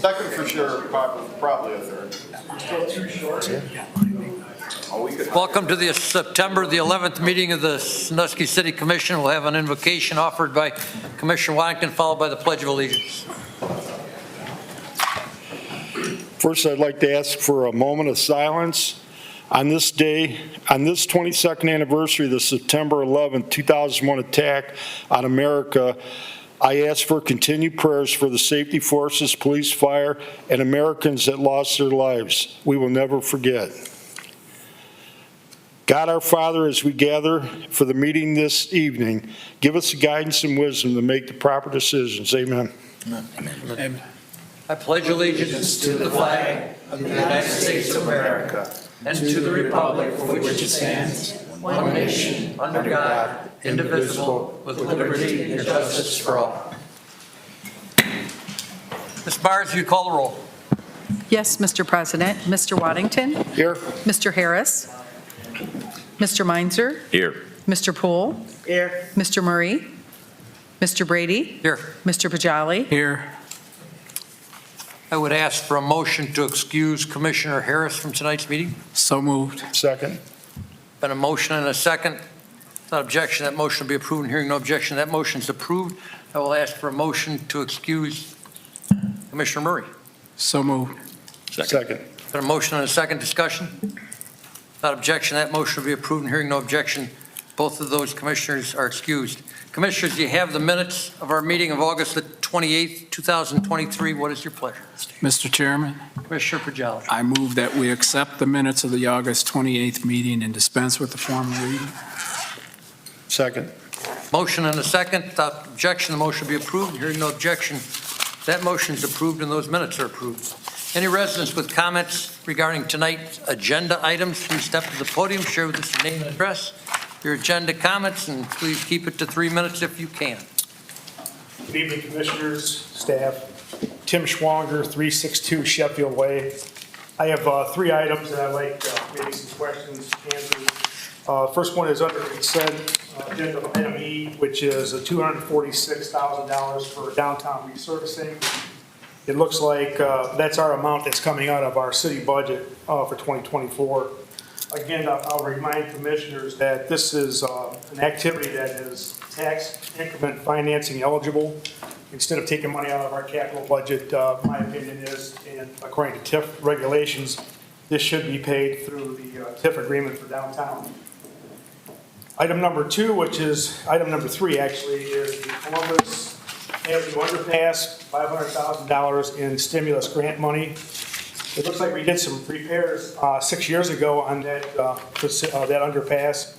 Second for sure, probably a third. Still too short. Welcome to the September the 11th meeting of the Sandusky City Commission. We'll have an invocation offered by Commissioner Waddington, followed by the Pledge of Allegiance. First, I'd like to ask for a moment of silence. On this day, on this 22nd anniversary of the September 11th, 2001 attack on America, I ask for continued prayers for the safety forces, police, fire, and Americans that lost their lives. We will never forget. God our Father, as we gather for the meeting this evening, give us the guidance and wisdom to make the proper decisions. Amen. Amen. I pledge allegiance to the flag of the United States of America and to the republic for which it stands, one nation, under God, indivisible, with liberty and justice for all. Ms. Myers, will you call the roll? Yes, Mr. President. Mr. Waddington? Here. Mr. Harris? Mr. Meinzer? Here. Mr. Poole? Here. Mr. Murray? Mr. Brady? Here. Mr. Pajali? Here. I would ask for a motion to excuse Commissioner Harris from tonight's meeting. So moved. Second. Been a motion and a second. Without objection, that motion will be approved. And hearing no objection, that motion is approved. I will ask for a motion to excuse Commissioner Murray. So moved. Second. Been a motion and a second. Discussion. Without objection, that motion will be approved. And hearing no objection, both of those commissioners are excused. Commissioners, you have the minutes of our meeting of August the 28th, 2023. What is your pleasure? Mr. Chairman, Commissioner Pajali. I move that we accept the minutes of the August 28th meeting and dispense with the formal reading. Second. Motion and a second. Without objection, the motion will be approved. Hearing no objection, that motion is approved and those minutes are approved. Any residents with comments regarding tonight's agenda items, please step to the podium, share with us your name and address, your agenda comments, and please keep it to 3 minutes if you can. Good evening, Commissioners, staff. Tim Schwanger, 362 Sheffield Way. I have 3 items that I'd like maybe some questions answered. First one is under consent, agenda item E, which is $246,000 for downtown resurfacing. It looks like that's our amount that's coming out of our city budget for 2024. Again, I'll remind commissioners that this is an activity that is tax increment financing eligible. Instead of taking money out of our capital budget, my opinion is, and according to TIF regulations, this should be paid through the TIF agreement for downtown. Item number 2, which is item number 3 actually, is the Columbus Avenue underpass, $500,000 in stimulus grant money. It looks like we did some repairs 6 years ago on that underpass,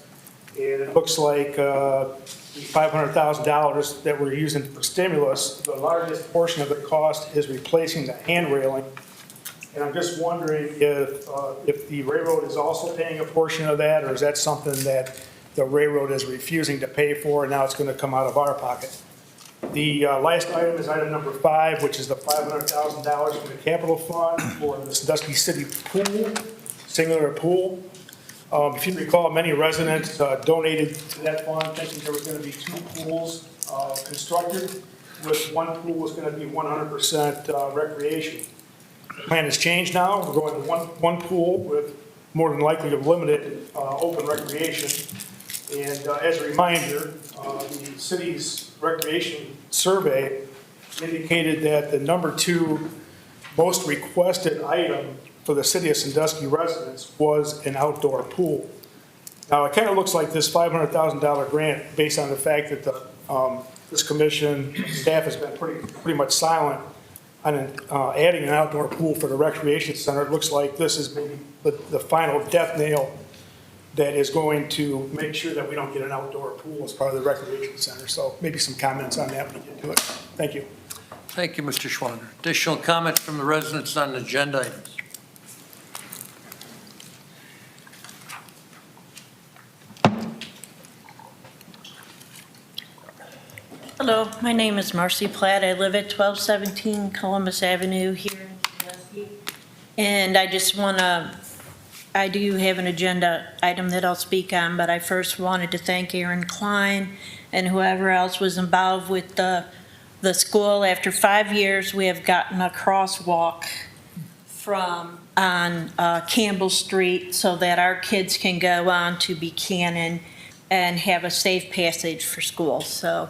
and it looks like the $500,000 that we're using for stimulus, the largest portion of the cost is replacing the hand railing. And I'm just wondering if the railroad is also paying a portion of that, or is that something that the railroad is refusing to pay for, and now it's going to come out of our pocket? The last item is item number 5, which is the $500,000 from the capital fund for the Sandusky City pool, singular pool. If you recall, many residents donated to that fund thinking there was going to be 2 pools constructed, with one pool was going to be 100% recreation. The plan has changed now. We're going to one pool with more than likely limited open recreation. And as a reminder, the city's recreation survey indicated that the number 2 most requested item for the city of Sandusky residents was an outdoor pool. Now, it kind of looks like this $500,000 grant, based on the fact that this commission staff has been pretty much silent on adding an outdoor pool for the recreation center. It looks like this is maybe the final death nail that is going to make sure that we don't get an outdoor pool as part of the recreation center. So maybe some comments on that when we get to it. Thank you. Thank you, Mr. Schwander. Additional comments from the residents on agenda items? Hello, my name is Marcy Platt. I live at 1217 Columbus Avenue here in Sandusky. And I do have an agenda item that I'll speak on, but I first wanted to thank Aaron Klein and whoever else was involved with the the school, after 5 years, we have gotten a crosswalk on Campbell Street so that our kids can go on to Buchanan and have a safe passage for school. So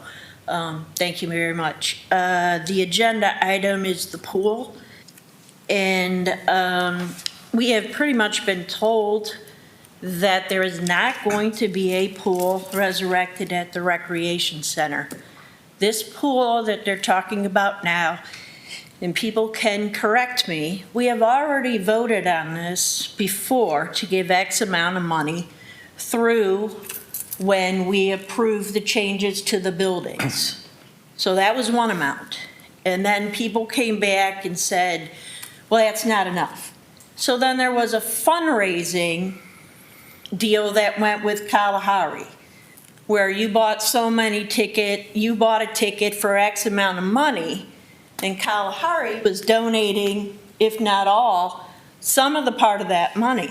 thank you very much. The agenda item is the pool. And we have pretty much been told that there is not going to be a pool resurrected at the recreation center. This pool that they're talking about now, and people can correct me, we have already voted on this before to give X amount of money through when we approved the changes to the buildings. So that was one amount. And then people came back and said, well, that's not enough. So then there was a fundraising deal that went with Kalahari, where you bought you bought a ticket for X amount of money, and Kalahari was donating, if not all, some of the part of that money.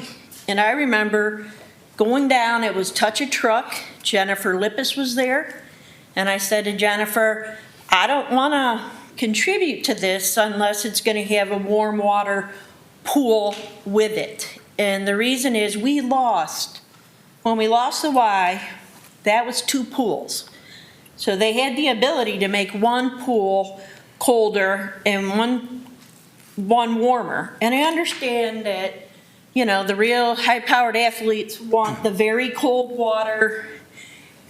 And I remember going down, it was Touch a Truck, Jennifer Lippis was there, and I said to Jennifer, I don't want to contribute to this unless it's going to have a warm water pool with it. And the reason is when we lost the Y, that was 2 pools. So they had the ability to make one pool colder and one warmer. And I understand that, the real high-powered athletes want the very cold water.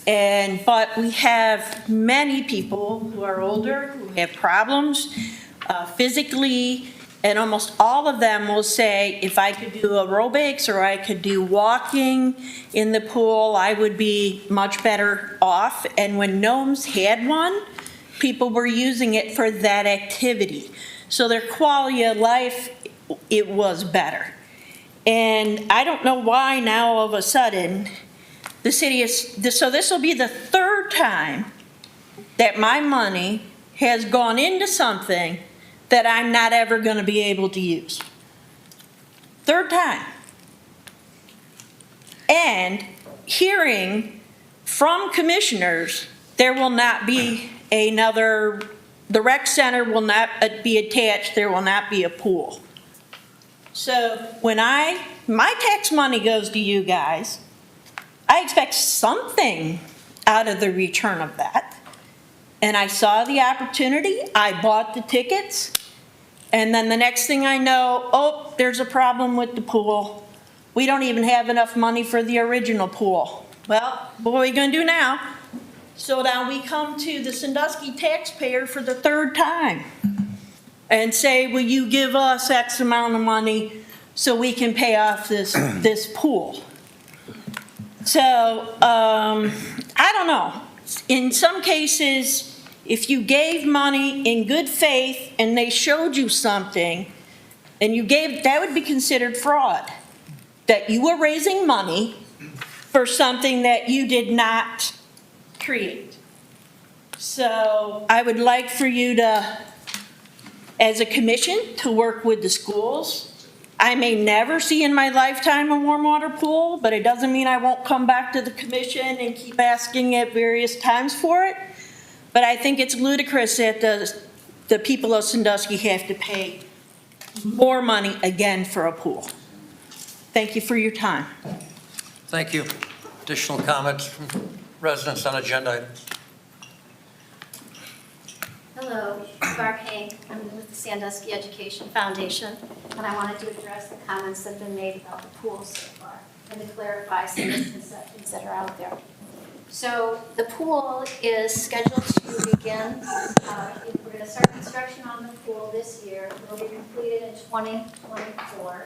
But we have many people who are older, who have problems physically, and almost all of them will say, if I could do aerobics or I could do walking in the pool, I would be much better off. And when Gnomes had one, people were using it for that activity. So their quality of life, it was better. And I don't know why now all of a sudden, the city so this will be the 3rd time that my money has gone into something that I'm not ever going to be able to use. 3rd time. And hearing from commissioners, there will not be the rec center will not be attached, there will not be a pool. So when my tax money goes to you guys, I expect something out of the return of that. And I saw the opportunity, I bought the tickets, and then the next thing I know, there's a problem with the pool. We don't even have enough money for the original pool. Well, what are we gonna do now? So now we come to the Sandusky taxpayer for the 3rd time and say, will you give us X amount of money so we can pay off this pool? So, I don't know. In some cases, if you gave money in good faith and they showed you something, and that would be considered fraud. That you were raising money for something that you did not create. So I would like for you to, as a commission, to work with the schools. I may never see in my lifetime a warm water pool, but it doesn't mean I won't come back to the commission and keep asking at various times for it. But I think it's ludicrous that the people of Sandusky have to pay more money again for a pool. Thank you for your time. Thank you. Additional comments from residents on agenda items? Hello, Barb Hank. I'm with the Sandusky Education Foundation, and I wanted to address the comments that have been made about the pool so far and to clarify some misconceptions that are out there. So the pool is scheduled to begin, we're going to start construction on the pool this year. It will be completed in 2024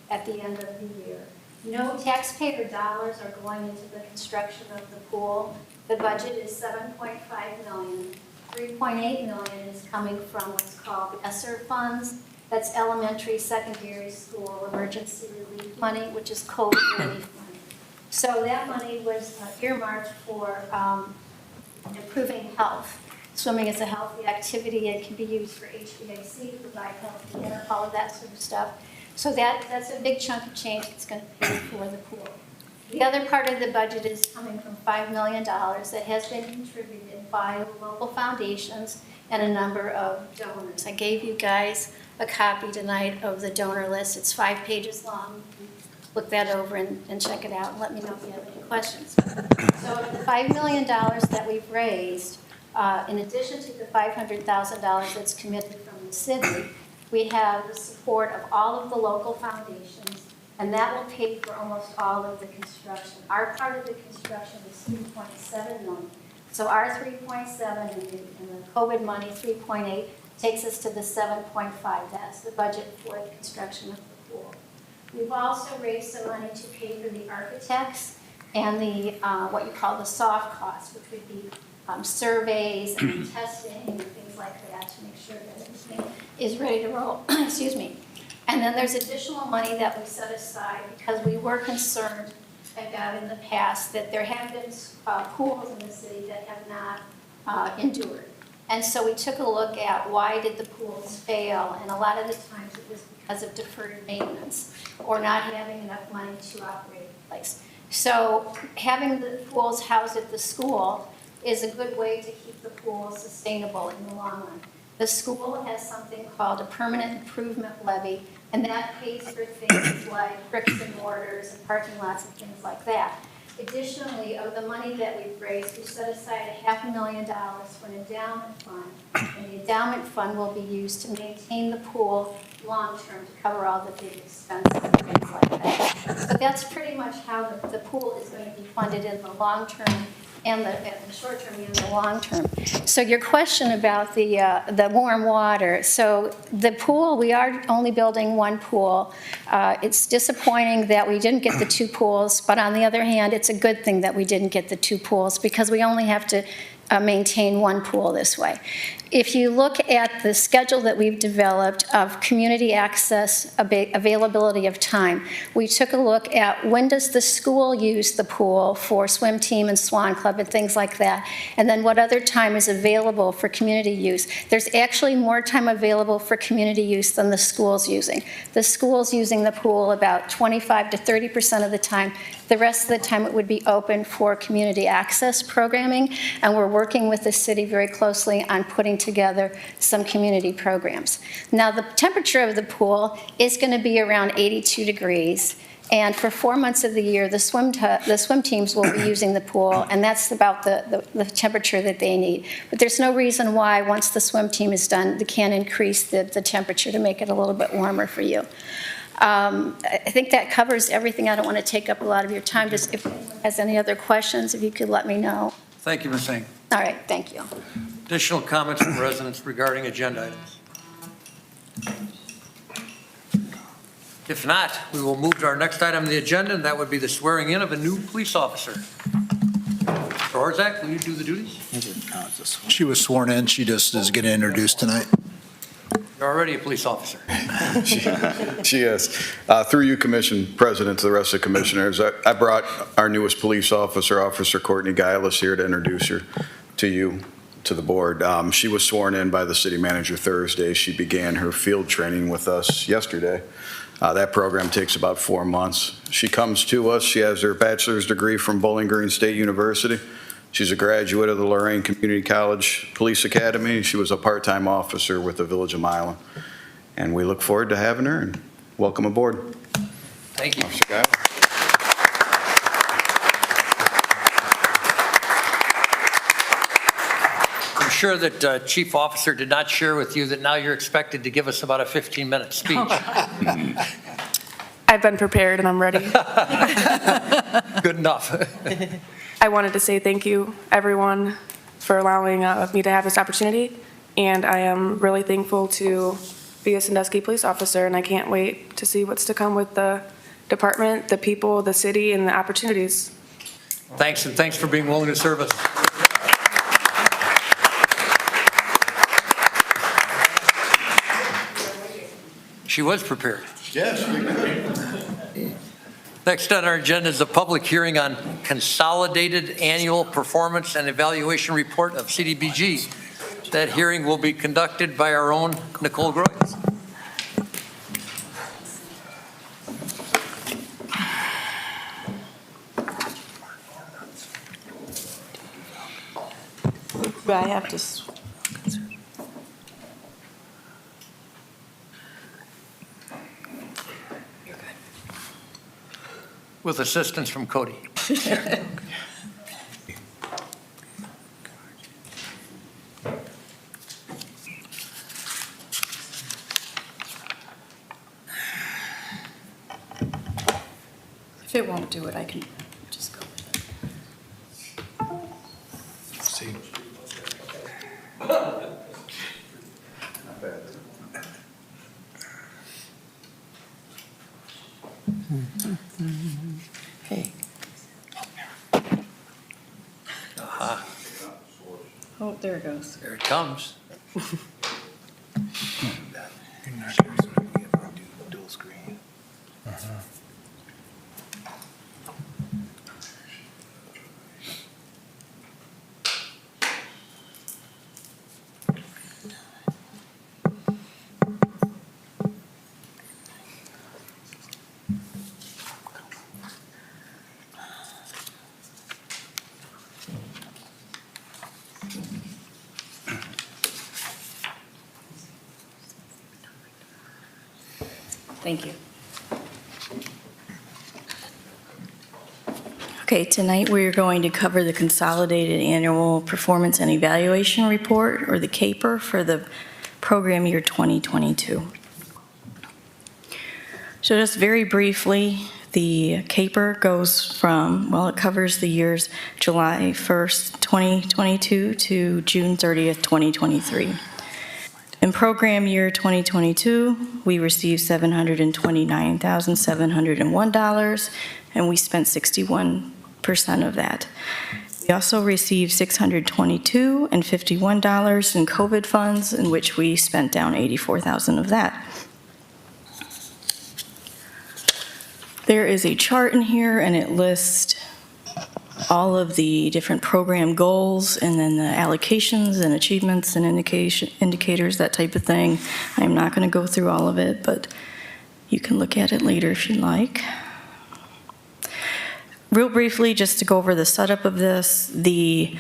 at the end of the year. No taxpayer dollars are going into the construction of the pool. The budget is $7.5 million. $3.8 million is coming from what's called ESSER funds. That's elementary, secondary school emergency relief money, which is COVID relief money. So that money was earmarked for improving health. Swimming is a healthy activity. It can be used for HVAC, provide healthy air, all of that sort of stuff. So that's a big chunk of change that's going to pay for the pool. The other part of the budget is coming from $5 million that has been contributed by local foundations and a number of donors. I gave you guys a copy tonight of the donor list. It's 5 pages long. Look that over and check it out and let me know if you have any questions. So the $5 million that we've raised, in addition to the $500,000 that's committed from the city, we have the support of all of the local foundations, and that will pay for almost all of the construction. Our part of the construction is $3.7 million. So our 3.7 and the COVID money, 3.8, takes us to the 7.5. That's the budget for the construction of the pool. We've also raised some money to pay for the architects and the, what you call the soft costs, which would be surveys and testing and things like that to make sure that everything is ready to roll. Excuse me. And then there's additional money that we set aside because we were concerned about in the past that there have been pools in the city that have not endured. And so we took a look at why did the pools fail, and a lot of the times it was because of deferred maintenance or not having enough money to operate the place. So having the pools housed at the school is a good way to keep the pool sustainable in the long run. The school has something called a permanent improvement levy, and that pays for things like bricks and mortars and parking lots and things like that. Additionally, of the money that we've raised, we set aside $500,000 for an endowment fund, and the endowment fund will be used to maintain the pool long-term to cover all the big expenses and things like that. So that's pretty much how the pool is going to be funded in the long term and the short term and the long term. So your question about the warm water. So the pool, we are only building one pool. It's disappointing that we didn't get the 2 pools, but on the other hand, it's a good thing that we didn't get the 2 pools because we only have to maintain 1 pool this way. If you look at the schedule that we've developed of community access availability of time, we took a look at when does the school use the pool for swim team and swan club and things like that, and then what other time is available for community use. There's actually more time available for community use than the school's using. The school's using the pool about 25 to 30% of the time. The rest of the time it would be open for community access programming, and we're working with the city very closely on putting together some community programs. Now, the temperature of the pool is going to be around 82 degrees, and for 4 months of the year, the swim teams will be using the pool, and that's about the temperature that they need. But there's no reason why, once the swim team is done, they can't increase the temperature to make it a little bit warmer for you. I think that covers everything. I don't want to take up a lot of your time. Just if anyone has any other questions, if you could let me know. Thank you, Ms. Singh. All right, thank you. Additional comments from residents regarding agenda items? If not, we will move to our next item on the agenda, and that would be the swearing in of a new police officer. Mr. Horzak, will you do the duties? She was sworn in. She just is getting introduced tonight. You're already a police officer. She is. Through you, Commission President, to the rest of the commissioners, I brought our newest police officer, Officer Courtney Giles, here to introduce her to you, to the board. She was sworn in by the city manager Thursday. She began her field training with us yesterday. That program takes about 4 months. She comes to us. She has her bachelor's degree from Bowling Green State University. She's a graduate of the Lorraine Community College Police Academy. She was a part-time officer with the Village of Milan. And we look forward to having her, and welcome aboard. Thank you. Officer Giles. I'm sure that Chief Officer did not share with you that now you're expected to give us about a 15-minute speech. I've been prepared and I'm ready. Good enough. I wanted to say thank you, everyone, for allowing me to have this opportunity. And I am really thankful to be a Sandusky police officer, and I can't wait to see what's to come with the department, the people, the city, and the opportunities. Thanks, and thanks for being willing to serve us. She was prepared. Yes. Next on our agenda is a public hearing on Consolidated Annual Performance and Evaluation Report of CDBG. That hearing will be conducted by our own Nicole Groyes. Do I have to? with assistance from Cody. If it won't do it, I can just go with it. Okay. Aha, Oh, there it goes. there it comes. Thank you. Okay, tonight we're going to cover the Consolidated Annual Performance and Evaluation Report, or the CAPER, for the program year 2022. So just very briefly, the CAPER goes from, well, it covers the years July 1st, 2022 to June 30th, 2023. In program year 2022, we received $729,701, and we spent 61% of that. We also received $622 and $51 in COVID funds, in which we spent down $84,000 of that. There is a chart in here, and it lists all of the different program goals and then the allocations and achievements and indicators, that type of thing. I'm not going to go through all of it, but you can look at it later if you'd like. Real briefly, just to go over the setup of this, the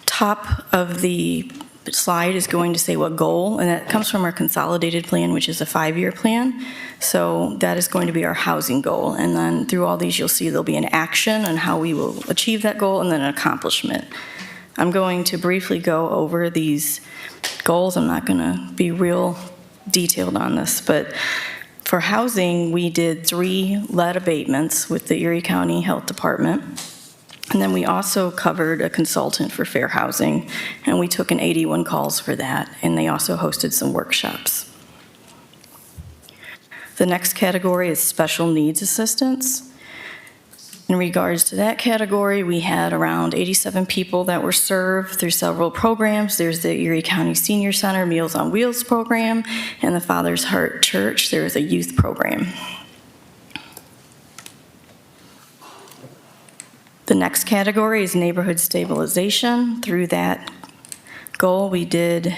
top of the slide is going to say what goal, and that comes from our consolidated plan, which is a 5-year plan. So that is going to be our housing goal. And then through all these, you'll see there'll be an action on how we will achieve that goal, and then an accomplishment. I'm going to briefly go over these goals. I'm not going to be real detailed on this, but for housing, we did 3 lead abatements with the Erie County Health Department. And then we also covered a consultant for fair housing, and we took in 81 calls for that, and they also hosted some workshops. The next category is special needs assistance. In regards to that category, we had around 87 people that were served through several programs. There's the Erie County Senior Center Meals on Wheels program, and the Father's Heart Church, there's a youth program. The next category is neighborhood stabilization. Through that goal, we did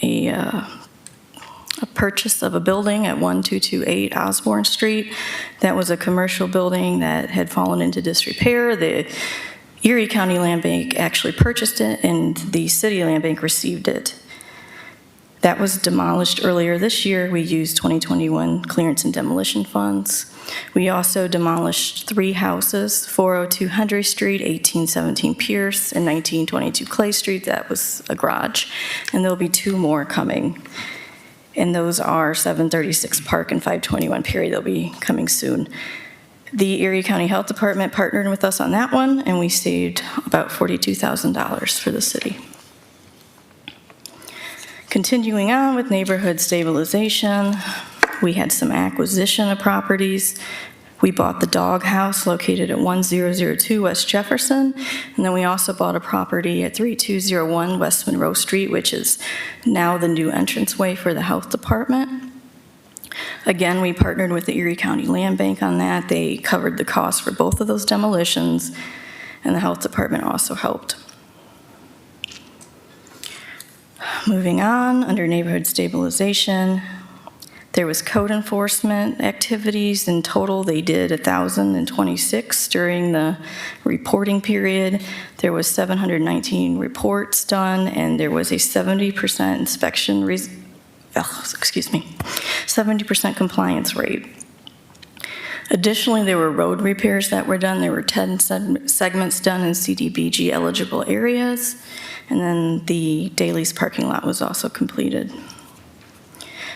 a purchase of a building at 1228 Osborne Street. That was a commercial building that had fallen into disrepair. The Erie County Land Bank actually purchased it, and the City Land Bank received it. That was demolished earlier this year. We used 2021 clearance and demolition funds. We also demolished 3 houses, 402 Henry Street, 1817 Pierce, and 1922 Clay Street. That was a garage. And there'll be 2 more coming. And those are 736 Park and 521 Perry. They'll be coming soon. The Erie County Health Department partnered with us on that one, and we saved about $42,000 for the city. Continuing on with neighborhood stabilization, we had some acquisition of properties. We bought the dog house located at 1002 West Jefferson, and then we also bought a property at 3201 West Monroe Street, which is now the new entranceway for the health department. Again, we partnered with the Erie County Land Bank on that. They covered the cost for both of those demolitions, and the health department also helped. Moving on, under neighborhood stabilization, there was code enforcement activities. In total, they did 1,026 during the reporting period. There was 719 reports done, and there was a 70% inspection, 70% compliance rate. Additionally, there were road repairs that were done. There were 10 segments done in CDBG eligible areas, and then the Daly's parking lot was also completed.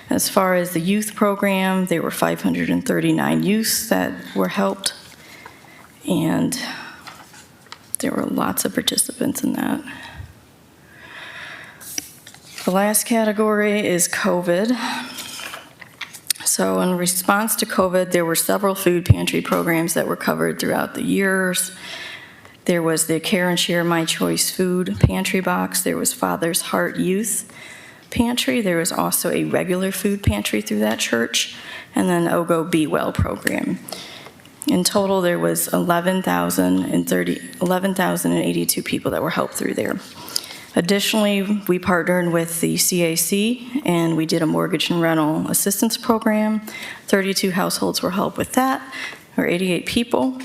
As far as the youth program, there were 539 youths that were helped, and there were lots of participants in that. The last category is COVID. So in response to COVID, there were several food pantry programs that were covered throughout the years. There was the Care and Share My Choice food pantry box. There was Father's Heart Youth Pantry. There was also a regular food pantry through that church, and then OGO Be Well program. In total, there was 11,082 people that were helped through there. Additionally, we partnered with the CAC, and we did a mortgage and rental assistance program. 32 households were helped with that, or 88 people.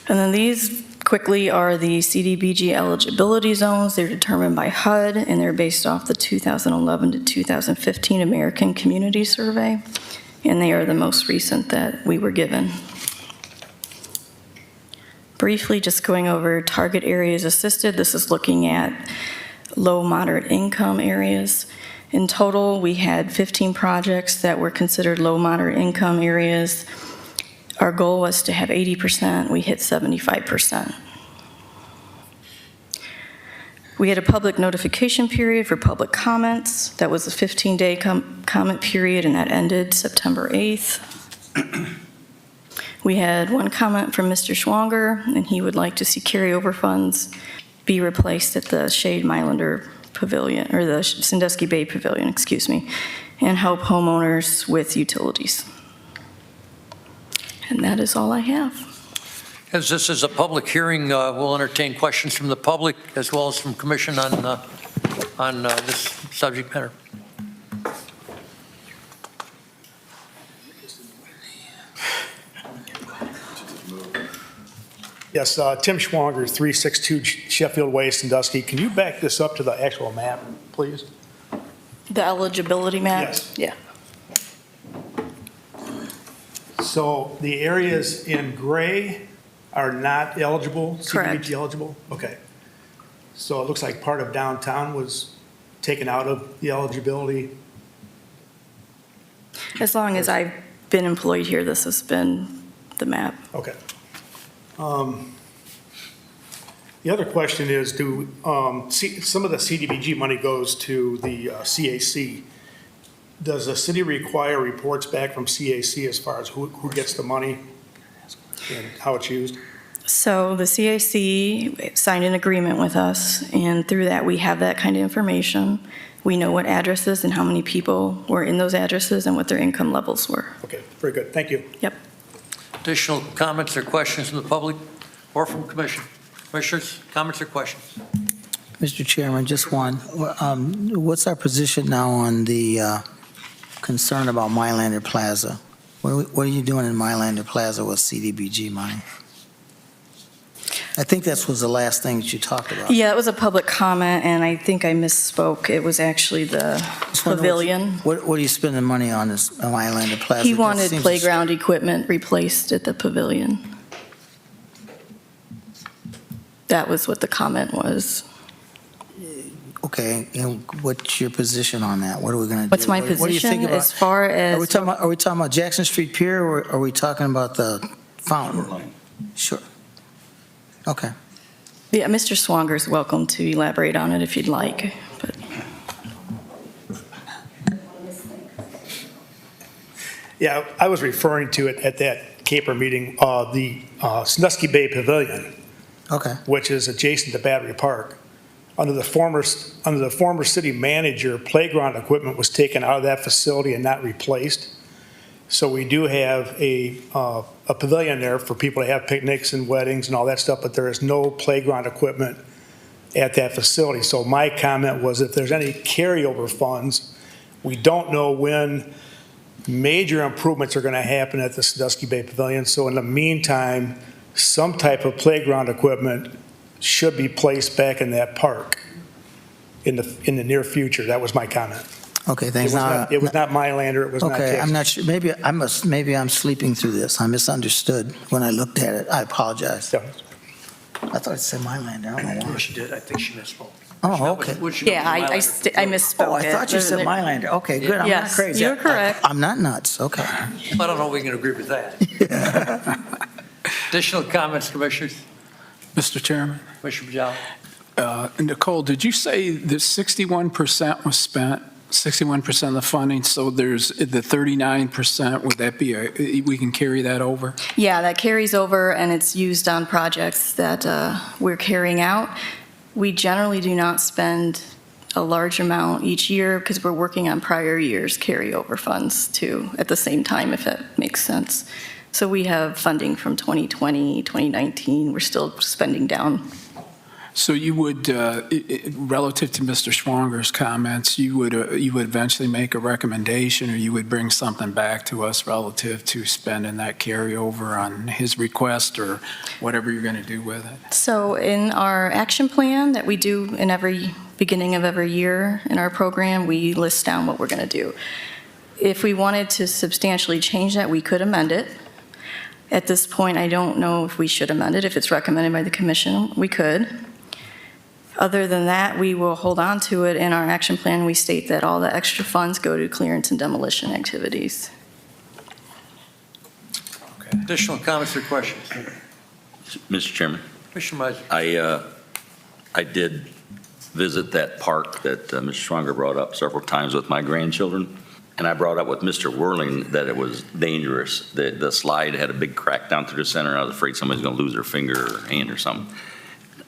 And then these quickly are the CDBG eligibility zones. They're determined by HUD, and they're based off the 2011 to 2015 American Community Survey, and they are the most recent that we were given. Briefly, just going over target areas assisted, this is looking at low, moderate income areas. In total, we had 15 projects that were considered low, moderate income areas. Our goal was to have 80%, we hit 75%. We had a public notification period for public comments. That was a 15-day comment period, and that ended September 8th. We had one comment from Mr. Schwanger, and he would like to see carryover funds be replaced at the Shade Mylander Pavilion, or the Sandusky Bay Pavilion, excuse me, and help homeowners with utilities. And that is all I have. As this is a public hearing, we'll entertain questions from the public as well as from commission on this subject matter. Yes, Tim Schwanger, 362 Sheffield Way, Sandusky. Can you back this up to the actual map, please? The eligibility map? Yes. Yeah. So the areas in gray are not eligible? Correct. CDBG eligible? Okay. So it looks like part of downtown was taken out of the eligibility? As long as I've been employed here, this has been the map. Okay. The other question is, some of the CDBG money goes to the CAC. Does the city require reports back from CAC as far as who gets the money and how it's used? So the CAC signed an agreement with us, and through that, we have that kind of information. We know what addresses and how many people were in those addresses and what their income levels were. Okay, very good. Thank you. Yep. Additional comments or questions from the public or from commission? Commissioners, comments or questions? Mr. Chairman, just one. What's our position now on the concern about Mylander Plaza? What are you doing in Mylander Plaza with CDBG money? I think that was the last thing that you talked about. Yeah, it was a public comment, and I think I misspoke. It was actually the pavilion. What are you spending money on this Mylander Plaza? He wanted playground equipment replaced at the pavilion. That was what the comment was. Okay, and what's your position on that? What are we going to do? What's my What do you position think about? as far as? Are we talking about Jackson Street Pier, or are we talking about the fountain? Sure. Okay. Yeah, Mr. Swanger is welcome to elaborate on it if you'd like. But. Yeah, I was referring to it at that CAPER meeting, the Sandusky Bay Pavilion. Okay. Which is adjacent to Battery Park. Under the former city manager, playground equipment was taken out of that facility and not replaced. So we do have a pavilion there for people to have picnics and weddings and all that stuff, but there is no playground equipment at that facility. So my comment was, if there's any carryover funds, we don't know when major improvements are going to happen at the Sandusky Bay Pavilion. So in the meantime, some type of playground equipment should be placed back in that park in the near future. That was my comment. Okay, thanks. It was not Mylander, it was not Okay, I'm Texas. not sure, maybe I'm sleeping through this. I misunderstood when I looked at it. I apologize. Yeah. I thought it said Mylander, I don't know why. She did, I think she misspoke. Oh, okay. Yeah, I misspoke. Oh, I thought you said Mylander. Okay, good, I'm not Yes, crazy. you're correct. I'm not nuts, okay. I don't know if we can agree with that. Additional comments, Commissioners? Mr. Chairman, Commissioner Pajali? Nicole, did you say that 61% was spent, 61% of the funding, so there's the 39%, would that be, we can carry that over? Yeah, that carries over, and it's used on projects that we're carrying out. We generally do not spend a large amount each year because we're working on prior years' carryover funds too at the same time, if that makes sense. So we have funding from 2020, 2019, we're still spending down. So you would, relative to Mr. Schwanger's comments, you would eventually make a recommendation, or you would bring something back to us relative to spending that carryover on his request, or whatever you're going to do with it? So in our action plan that we do in every beginning of every year in our program, we list down what we're going to do. If we wanted to substantially change that, we could amend it. At this point, I don't know if we should amend it. If it's recommended by the commission, we could. Other than that, we will hold on to it. In our action plan, we state that all the extra funds go to clearance and demolition activities. Additional comments or questions? Mr. Chairman, Commissioner Miser? I did visit that park that Mr. Schwanger brought up several times with my grandchildren, and I brought up with Mr. Whirling that it was dangerous. The slide had a big crack down through the center, and I was afraid somebody's going to lose their finger or hand or something.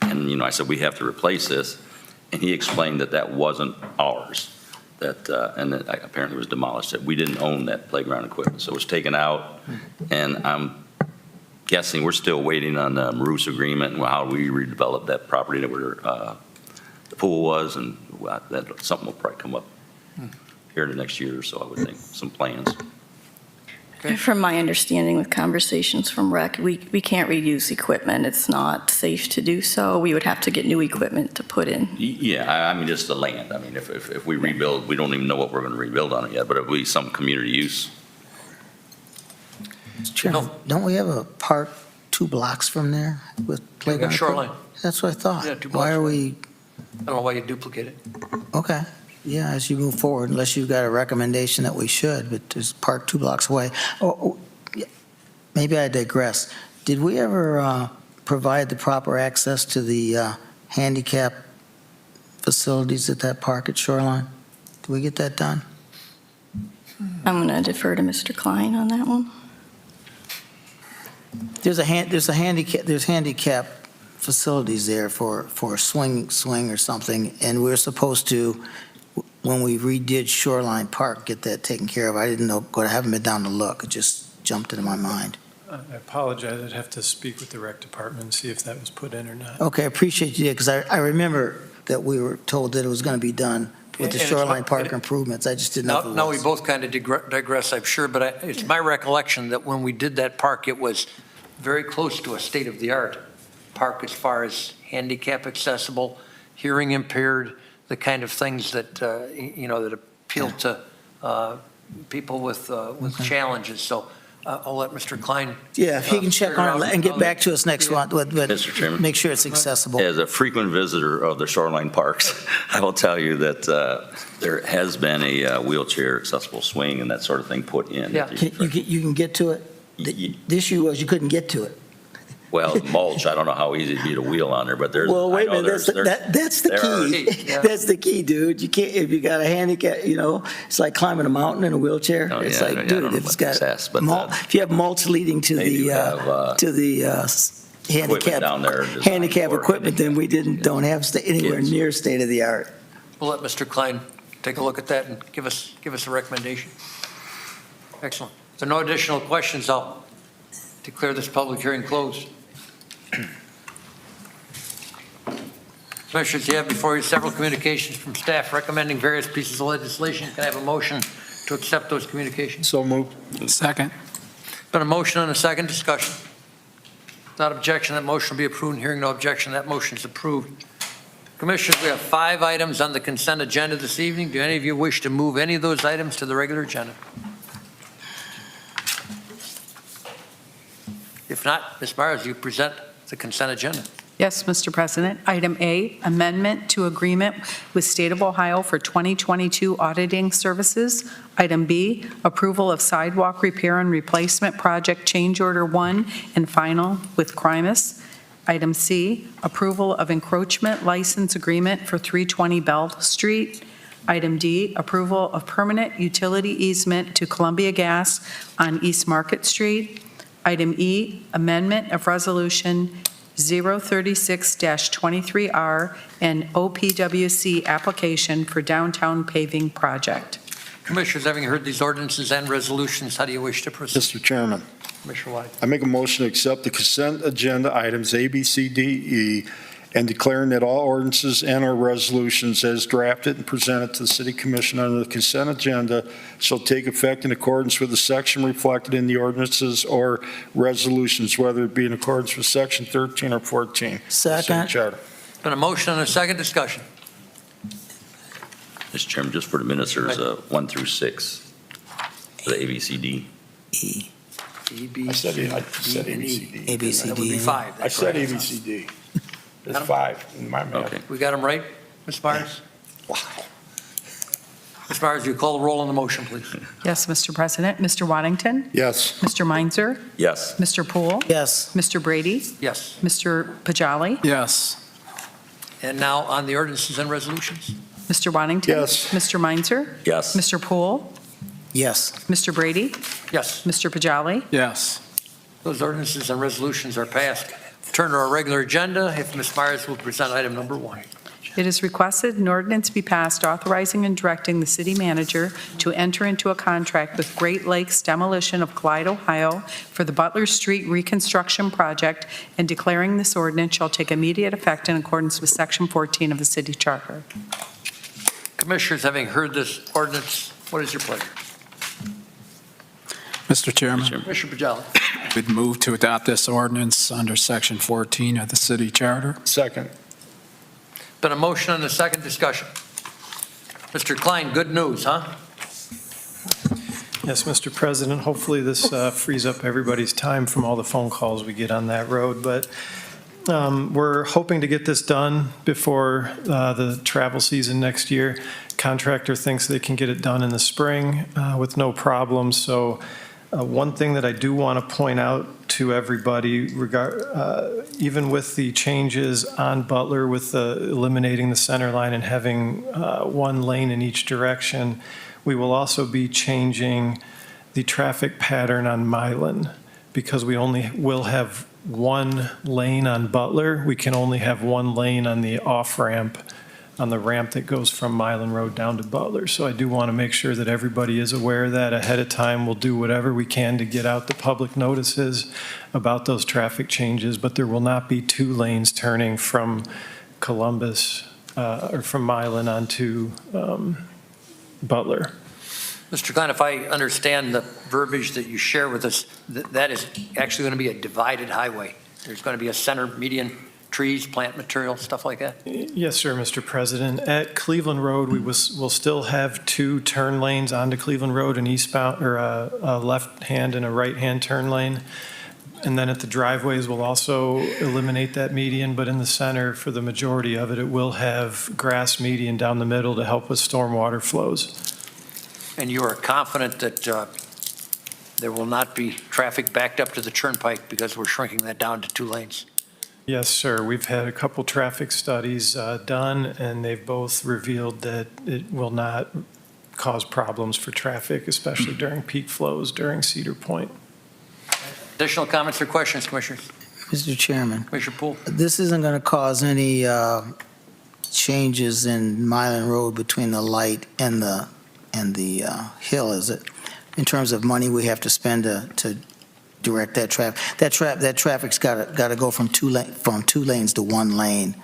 And, I said, we have to replace this. And he explained that that wasn't ours, and that apparently it was demolished, that we didn't own that playground equipment. So it was taken out, and I'm guessing we're still waiting on the Maroos agreement and how we redevelop that property that the pool was, and that something will probably come up here in the next year or so, I would think, some plans. Okay. From my understanding with conversations from REC, we can't reuse equipment. It's not safe to do so. We would have to get new equipment to put in. Yeah, I mean, just the land. I mean, if we rebuild, we don't even know what we're going to rebuild on it yet, but if we some community use. Mr. Chairman, don't we have a park 2 blocks from there with playground? Shoreline. That's what I thought. Yeah, 2 blocks. Why are we, I don't know why you duplicate it. okay, yeah, as you move forward, unless you've got a recommendation that we should, but there's park 2 blocks away. Yeah, maybe I digress. Did we ever provide the proper access to the handicap facilities at that park at Shoreline? Did we get that done? I'm going to defer to Mr. Klein on that one. There's handicap facilities there for a swing or something, and we're supposed to, when we redid Shoreline Park, get that taken care of. I didn't know, I haven't been down to look. It just jumped into my mind. I apologize. I'd have to speak with the rec department and see if that was put in or not. Okay, I appreciate you, because I remember that we were told that it was going to be done with the And it's Shoreline what- Park improvements. I just didn't know if it was. Now, we both kind of digress, I'm sure, but it's my recollection that when we did that park, it was very close to a state-of-the-art park as far as handicap accessible, hearing impaired, the kind of things that, that appeal to people with challenges. So I'll let Mr. Klein. Yeah, if he can check on it and get back to us next month, but Mr. Chairman? make sure it's accessible. As a frequent visitor of the Shoreline Parks, I will tell you that there has been a wheelchair accessible swing and that sort of thing put in. Yeah. You can get to it? The issue was you couldn't get to it. Well, mulch, I don't know how easy it'd be to wheel on there, but there's. Well, wait a I know minute, that's the there are- key. Yeah. That's the key, dude. You can't, if you got a handicap, it's like climbing a mountain in a wheelchair. Oh, It's yeah, like, I don't dude, know if it's about got, success, but, if you have mulch leading to they do the, handicap, down there designed handicap for equipment, then we don't have anywhere Yes. near state of the art. We'll let Mr. Klein take a look at that and give us a recommendation. Excellent. If there are no additional questions, I'll declare this public hearing closed. Commissioners, you have before you several communications from staff recommending various pieces of legislation. Can I have a motion to accept those communications? So moved. Second. Been a motion and a second discussion. Without objection, that motion will be approved. Hearing no objection, that motion is approved. Commissioners, we have 5 items on the consent agenda this evening. Do any of you wish to move any of those items to the regular agenda? If not, Ms. Myers, you present the consent agenda. Yes, Mr. President. Item A, amendment to agreement with State of Ohio for 2022 auditing services. Item B, approval of sidewalk repair and replacement project change order 1 and final with Crimus. Item C, approval of encroachment license agreement for 320 Bell Street. Item D, approval of permanent utility easement to Columbia Gas on East Market Street. Item E, amendment of resolution 036-23R and OPWC application for downtown paving project. Commissioners, having heard these ordinances and resolutions, how do you wish to proceed? Mr. Chairman, Commissioner White. I make a motion to accept the consent agenda items A, B, C, D, E, and declaring that all ordinances and or resolutions as drafted and presented to the City Commission under the consent agenda shall take effect in accordance with the section reflected in the ordinances or resolutions, whether it be in accordance with Section 13 or 14. Second. Charter. Been a motion and a second discussion. Mr. Chairman, just for the minutes, there's 1 through 6, the ABCD. E, I said A, B, C, D. A, B, C, That would be D. 5. I said A, B, C, D. There's 5 in my math. Okay. We got them right, Ms. Myers? Wow. Ms. Myers, you call the roll on the motion, please. Yes, Mr. President. Mr. Waddington? Yes. Mr. Meinzer? Yes. Mr. Poole? Yes. Mr. Brady? Yes. Mr. Pajali? Yes. And now on the ordinances and resolutions. Mr. Waddington? Yes. Mr. Meinzer? Yes. Mr. Poole? Yes. Mr. Brady? Yes. Mr. Pajali? Yes. Those ordinances and resolutions are passed. Turn to our regular agenda. If Ms. Myers will present item number 1. It is requested an ordinance be passed authorizing and directing the city manager to enter into a contract with Great Lakes Demolition of Clyde, Ohio for the Butler Street reconstruction project and declaring this ordinance shall take immediate effect in accordance with Section 14 of the city charter. Commissioners, having heard this ordinance, what is your pleasure? Mr. Chairman, Commissioner Pajali. we'd move to adopt this ordinance under Section 14 of the city charter. Second. Been a motion and a second discussion. Mr. Klein, good news, huh? Yes, Mr. President, hopefully this frees up everybody's time from all the phone calls we get on that road, but we're hoping to get this done before the travel season next year. Contractor thinks they can get it done in the spring with no problem, so one thing that I do want to point out to everybody, even with the changes on Butler with eliminating the center line and having 1 lane in each direction, we will also be changing the traffic pattern on Milan because we only will have 1 lane on Butler. We can only have 1 lane on the off-ramp, on the ramp that goes from Milan Road down to Butler. So I do want to make sure that everybody is aware of that ahead of time. We'll do whatever we can to get out the public notices about those traffic changes, but there will not be 2 lanes turning from Columbus or from Milan onto Butler. Mr. Klein, if I understand the verbiage that you share with us, that is actually going to be a divided highway. There's going to be a center median, trees, plant material, stuff like that? Yes, sir, Mr. President. At Cleveland Road, we'll still have 2 turn lanes onto Cleveland Road, an eastbound or a left-hand and a right-hand turn lane. And then at the driveways, we'll also eliminate that median, but in the center, for the majority of it, it will have grass median down the middle to help with stormwater flows. And you are confident that there will not be traffic backed up to the turnpike because we're shrinking that down to 2 lanes? Yes, sir. We've had a couple traffic studies done, and they've both revealed that it will not cause problems for traffic, especially during peak flows during Cedar Point. Additional comments or questions, Commissioners? Mr. Chairman, Commissioner Poole? this isn't going to cause any changes in Milan Road between the light and the hill, is it? In terms of money we have to spend to direct that traffic. That traffic's got to go from 2 lanes to 1 lane.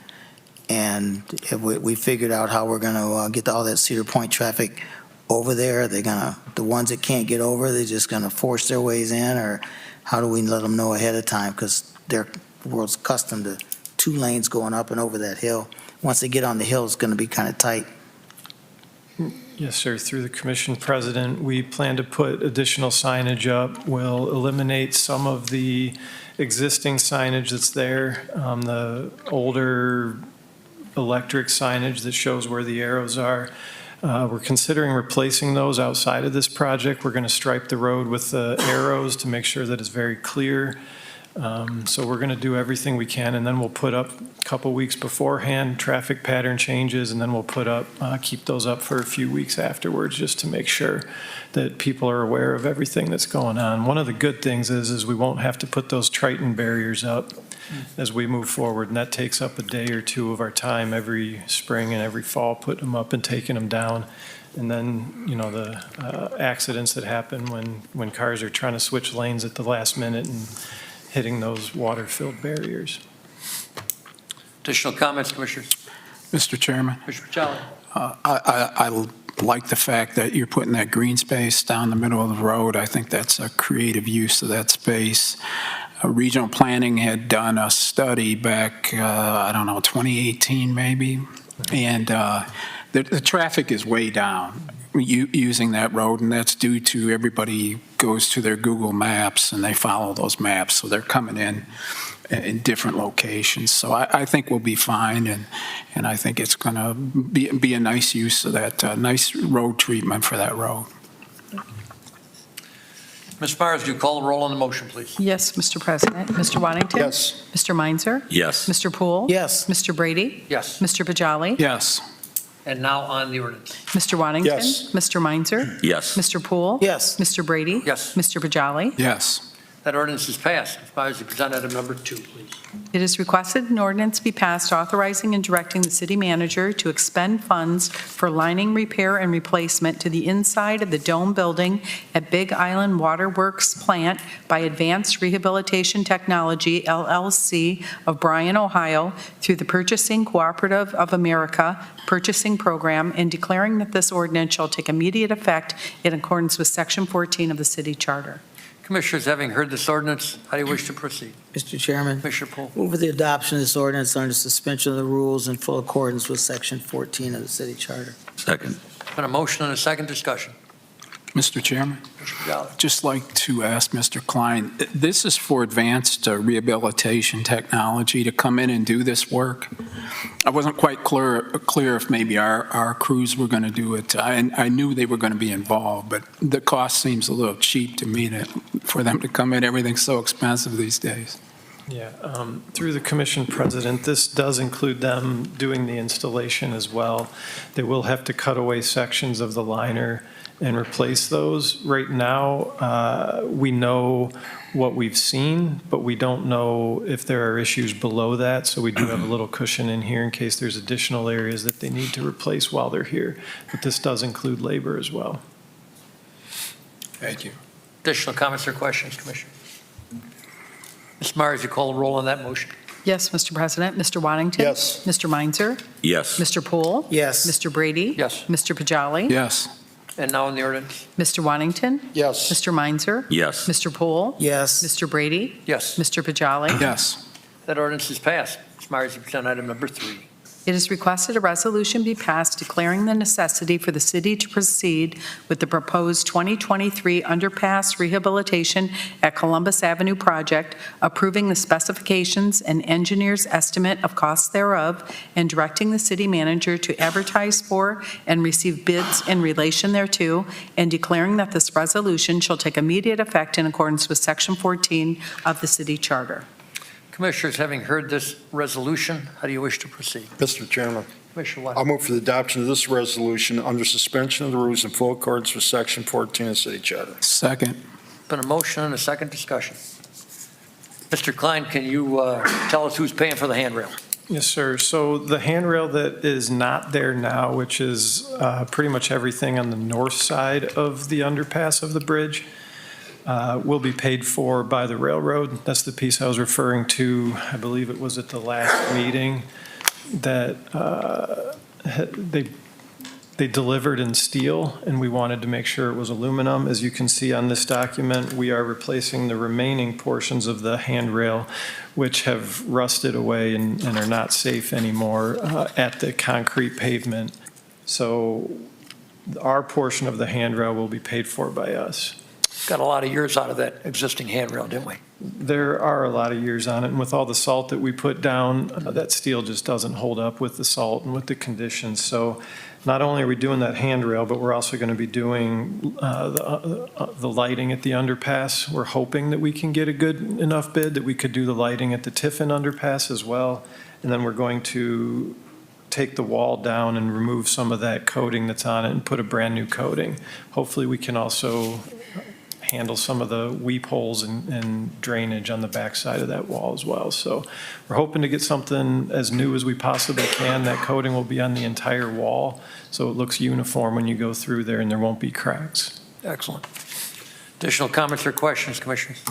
And if we figured out how we're going to get all that Cedar Point traffic over there. The ones that can't get over, they're just going to force their ways in, or how do we let them know ahead of time? Because the world's accustomed to 2 lanes going up and over that hill. once they get on the hill, it's going to be kind of tight. Yes, sir. Through the commission president, we plan to put additional signage up. We'll eliminate some of the existing signage that's there, the older electric signage that shows where the arrows are. We're considering replacing those outside of this project. We're going to stripe the road with the arrows to make sure that it's very clear. So we're going to do everything we can, and then we'll put up a couple weeks beforehand, traffic pattern changes, and then we'll put up, keep those up for a few weeks afterwards, just to make sure that people are aware of everything that's going on. One of the good things is we won't have to put those Triton barriers up as we move forward, and that takes up a day or two of our time every spring and every fall, putting them up and taking them down. And then, you know, the accidents that happen when cars are trying to switch lanes at the last minute and hitting those water-filled barriers. Additional comments, Commissioners? Mr. Chairman, Commissioner Pachali? I like the fact that you're putting that green space down the middle of the road. I think that's a creative use of that space. Regional Planning had done a study back, 2018 maybe, and the traffic is way down using that road, and that's due to everybody goes to their Google Maps and they follow those maps, so they're coming in different locations. So I think we'll be fine, and I think it's going to be a nice use of that, nice road treatment for that road. Ms. Myers, do you call the roll on the motion, please? Yes, Mr. President. Mr. Waddington? Yes. Mr. Meinzer? Yes. Mr. Poole? Yes. Mr. Brady? Yes. Mr. Bajali? Yes. And now on the ordinance. Mr. Waddington? Yes. Mr. Meinzer? Yes. Mr. Poole? Yes. Mr. Brady? Yes. Mr. Bajali? Yes. That ordinance is passed. Ms. Myers, you present item number 2, please. It is requested an ordinance be passed authorizing and directing the city manager to expend funds for lining repair and replacement to the inside of the dome building at Big Island Waterworks plant by Advanced Rehabilitation Technology, LLC of Bryan, Ohio, through the Purchasing Cooperative of America Purchasing Program, and declaring that this ordinance shall take immediate effect in accordance with Section 14 of the city charter. Commissioners, having heard this ordinance, how do you wish to proceed? Mr. Chairman, Commissioner Poole? move for the adoption of this ordinance under suspension of the rules in full accordance with Section 14 of the city charter. Second. Been a motion and a second discussion. Mr. Chairman, Commissioner Pachali? I'd just like to ask Mr. Klein, this is for advanced rehabilitation technology to come in and do this work. I wasn't quite clear if maybe our crews were going to do it. I knew they were going to be involved, but the cost seems a little cheap to me for them to come in. Everything's so expensive these days. Yeah, through the commission president, this does include them doing the installation as well. They will have to cut away sections of the liner and replace those. Right now, we know what we've seen, but we don't know if there are issues below that, so we do have a little cushion in here in case there's additional areas that they need to replace while they're here. But this does include labor as well. Thank you. Additional comments or questions, Commissioner? Ms. Myers, you call the roll on that motion? Yes, Mr. President. Mr. Waddington? Yes. Mr. Meinzer? Yes. Mr. Poole? Yes. Mr. Brady? Yes. Mr. Bajali? Yes. And now on the ordinance? Mr. Waddington? Yes. Mr. Meinzer? Yes. Mr. Poole? Yes. Mr. Brady? Yes. Mr. Bajali? Yes. That ordinance is passed. Ms. Myers, you present item number 3. It is requested a resolution be passed declaring the necessity for the city to proceed with the proposed 2023 underpass rehabilitation at Columbus Avenue project, approving the specifications and engineer's estimate of costs thereof, and directing the city manager to advertise for and receive bids in relation thereto, and declaring that this resolution shall take immediate effect in accordance with Section 14 of the city charter. Commissioners, having heard this resolution, how do you wish to proceed? Mr. Chairman, Commissioner I'll Waddington? move for the adoption of this resolution under suspension of the rules in full accordance with Section 14 of the city charter. Second. Been a motion and a second discussion. Mr. Klein, can you tell us who's paying for the handrail? Yes, sir. So the handrail that is not there now, which is pretty much everything on the north side of the underpass of the bridge, will be paid for by the railroad. That's the piece I was referring to. I believe it was at the last meeting that they They delivered in steel, and we wanted to make sure it was aluminum. As you can see on this document, we are replacing the remaining portions of the handrail, which have rusted away and are not safe anymore at the concrete pavement. So our portion of the handrail will be paid for by us. Got a lot of years out of that existing handrail, didn't we? There are a lot of years on it, and with all the salt that we put down, that steel just doesn't hold up with the salt and with the conditions. So not only are we doing that handrail, but we're also going to be doing the lighting at the underpass. We're hoping that we can get a good enough bid that we could do the lighting at the Tiffin underpass as well. And then we're going to take the wall down and remove some of that coating that's on it and put a brand-new coating. Hopefully, we can also handle some of the weep holes and drainage on the backside of that wall as well. So we're hoping to get something as new as we possibly can. That coating will be on the entire wall, so it looks uniform when you go through there and there won't be cracks. Excellent. Additional comments or questions, Commissioners?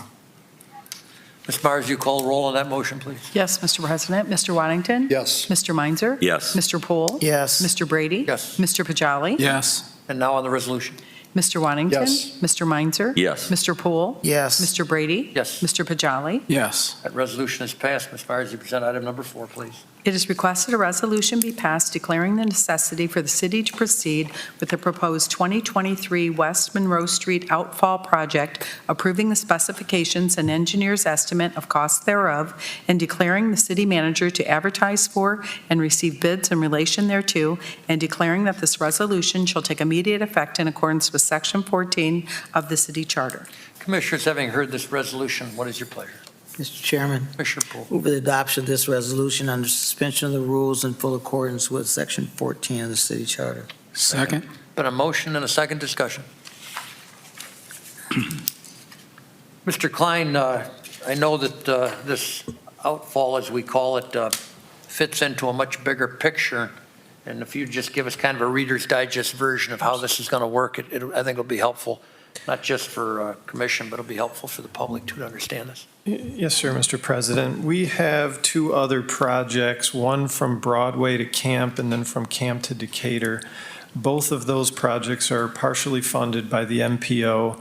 Ms. Myers, you call the roll on that motion, please. Yes, Mr. President. Mr. Waddington? Yes. Mr. Meinzer? Yes. Mr. Poole? Yes. Mr. Brady? Yes. Mr. Pajali? Yes. And now on the resolution. Mr. Waddington? Yes. Mr. Meinzer? Yes. Mr. Poole? Yes. Mr. Brady? Yes. Mr. Pajali? Yes. That resolution is passed. Ms. Myers, you present item number 4, please. It is requested a resolution be passed declaring the necessity for the city to proceed with the proposed 2023 West Monroe Street Outfall Project, approving the specifications and engineer's estimate of costs thereof, and declaring the city manager to advertise for and receive bids in relation thereto, and declaring that this resolution shall take immediate effect in accordance with Section 14 of the city charter. Commissioners, having heard this resolution, what is your pleasure? Mr. Chairman, Commissioner Poole. move for the adoption of this resolution under suspension of the rules in full accordance with Section 14 of the city charter. Second. Been a motion and a second discussion. Mr. Klein, I know that this outfall, as we call it, fits into a much bigger picture. And if you just give us kind of a Reader's Digest version of how this is going to work, I think it'll be helpful, not just for commission, but it'll be helpful for the public too, to understand this. Yes, sir, Mr. President. We have 2 other projects, one from Broadway to Camp and then from Camp to Decatur. Both of those projects are partially funded by the MPO.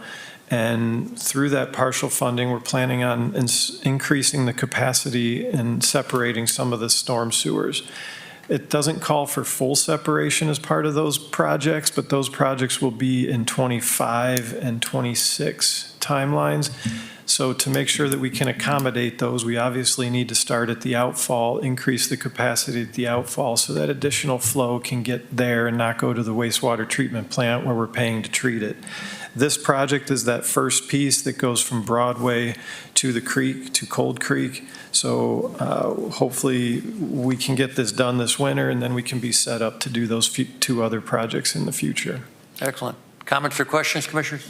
And through that partial funding, we're planning on increasing the capacity and separating some of the storm sewers. It doesn't call for full separation as part of those projects, but those projects will be in 25 and 26 timelines. So to make sure that we can accommodate those, we obviously need to start at the outfall, increase the capacity at the outfall so that additional flow can get there and not go to the wastewater treatment plant where we're paying to treat it. This project is that first piece that goes from Broadway to the creek, to Cold Creek. So hopefully we can get this done this winter, and then we can be set up to do those 2 other projects in the future. Excellent. Comments or questions, Commissioners?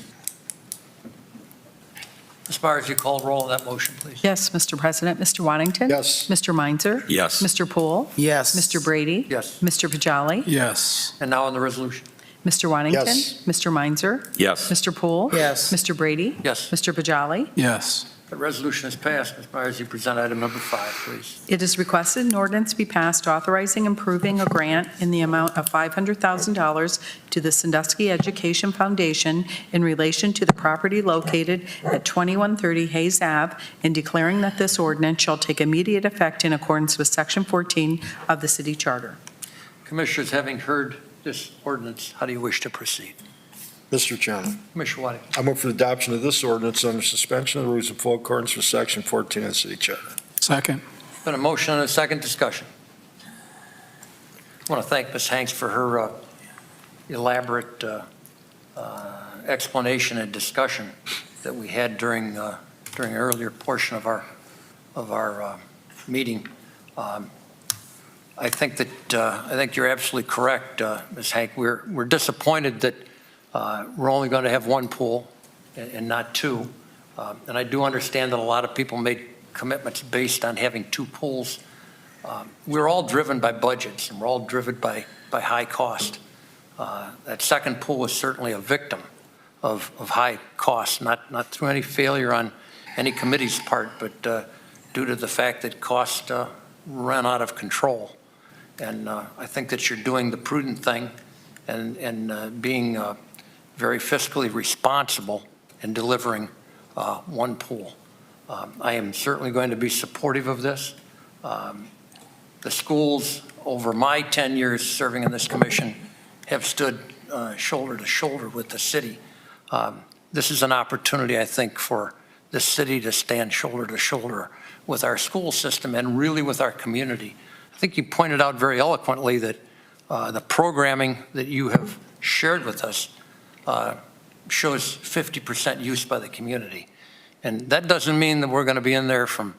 Ms. Myers, you call the roll on that motion, please. Yes, Mr. President. Mr. Waddington? Yes. Mr. Meinzer? Yes. Mr. Poole? Yes. Mr. Brady? Yes. Mr. Pajali? Yes. And now on the resolution. Mr. Waddington? Yes. Mr. Meinzer? Yes. Mr. Poole? Yes. Mr. Brady? Yes. Mr. Pajali? Yes. The resolution is passed. Ms. Myers, you present item number 5, please. It is requested an ordinance be passed authorizing and approving a grant in the amount of $500,000 to the Sandusky Education Foundation in relation to the property located at 2130 Hayes Ave, and declaring that this ordinance shall take immediate effect in accordance with Section 14 of the city charter. Commissioners, having heard this ordinance, how do you wish to proceed? Mr. Chairman, Commissioner Waddington. I move for the adoption of this ordinance under suspension of the rules in full accordance with Section 14 of the city charter. Second. Been a motion and a second discussion. I want to thank Ms. Hanks for her elaborate explanation and discussion that we had during an earlier portion of our meeting. I think you're absolutely correct, Ms. Hank. We're disappointed that we're only going to have 1 pool and not 2. And I do understand that a lot of people made commitments based on having 2 pools. We're all driven by budgets, and we're all driven by high cost. That second pool is certainly a victim of high cost, not through any failure on any committee's part, but due to the fact that cost ran out of control. And I think that you're doing the prudent thing and being very fiscally responsible in delivering one pool. I am certainly going to be supportive of this. The schools, over my 10 years serving in this commission, have stood shoulder to shoulder with the city. This is an opportunity, I think, for the city to stand shoulder to shoulder with our school system and really with our community. I think you pointed out very eloquently that the programming that you have shared with us shows 50% use by the community. And that doesn't mean that we're going to be in there from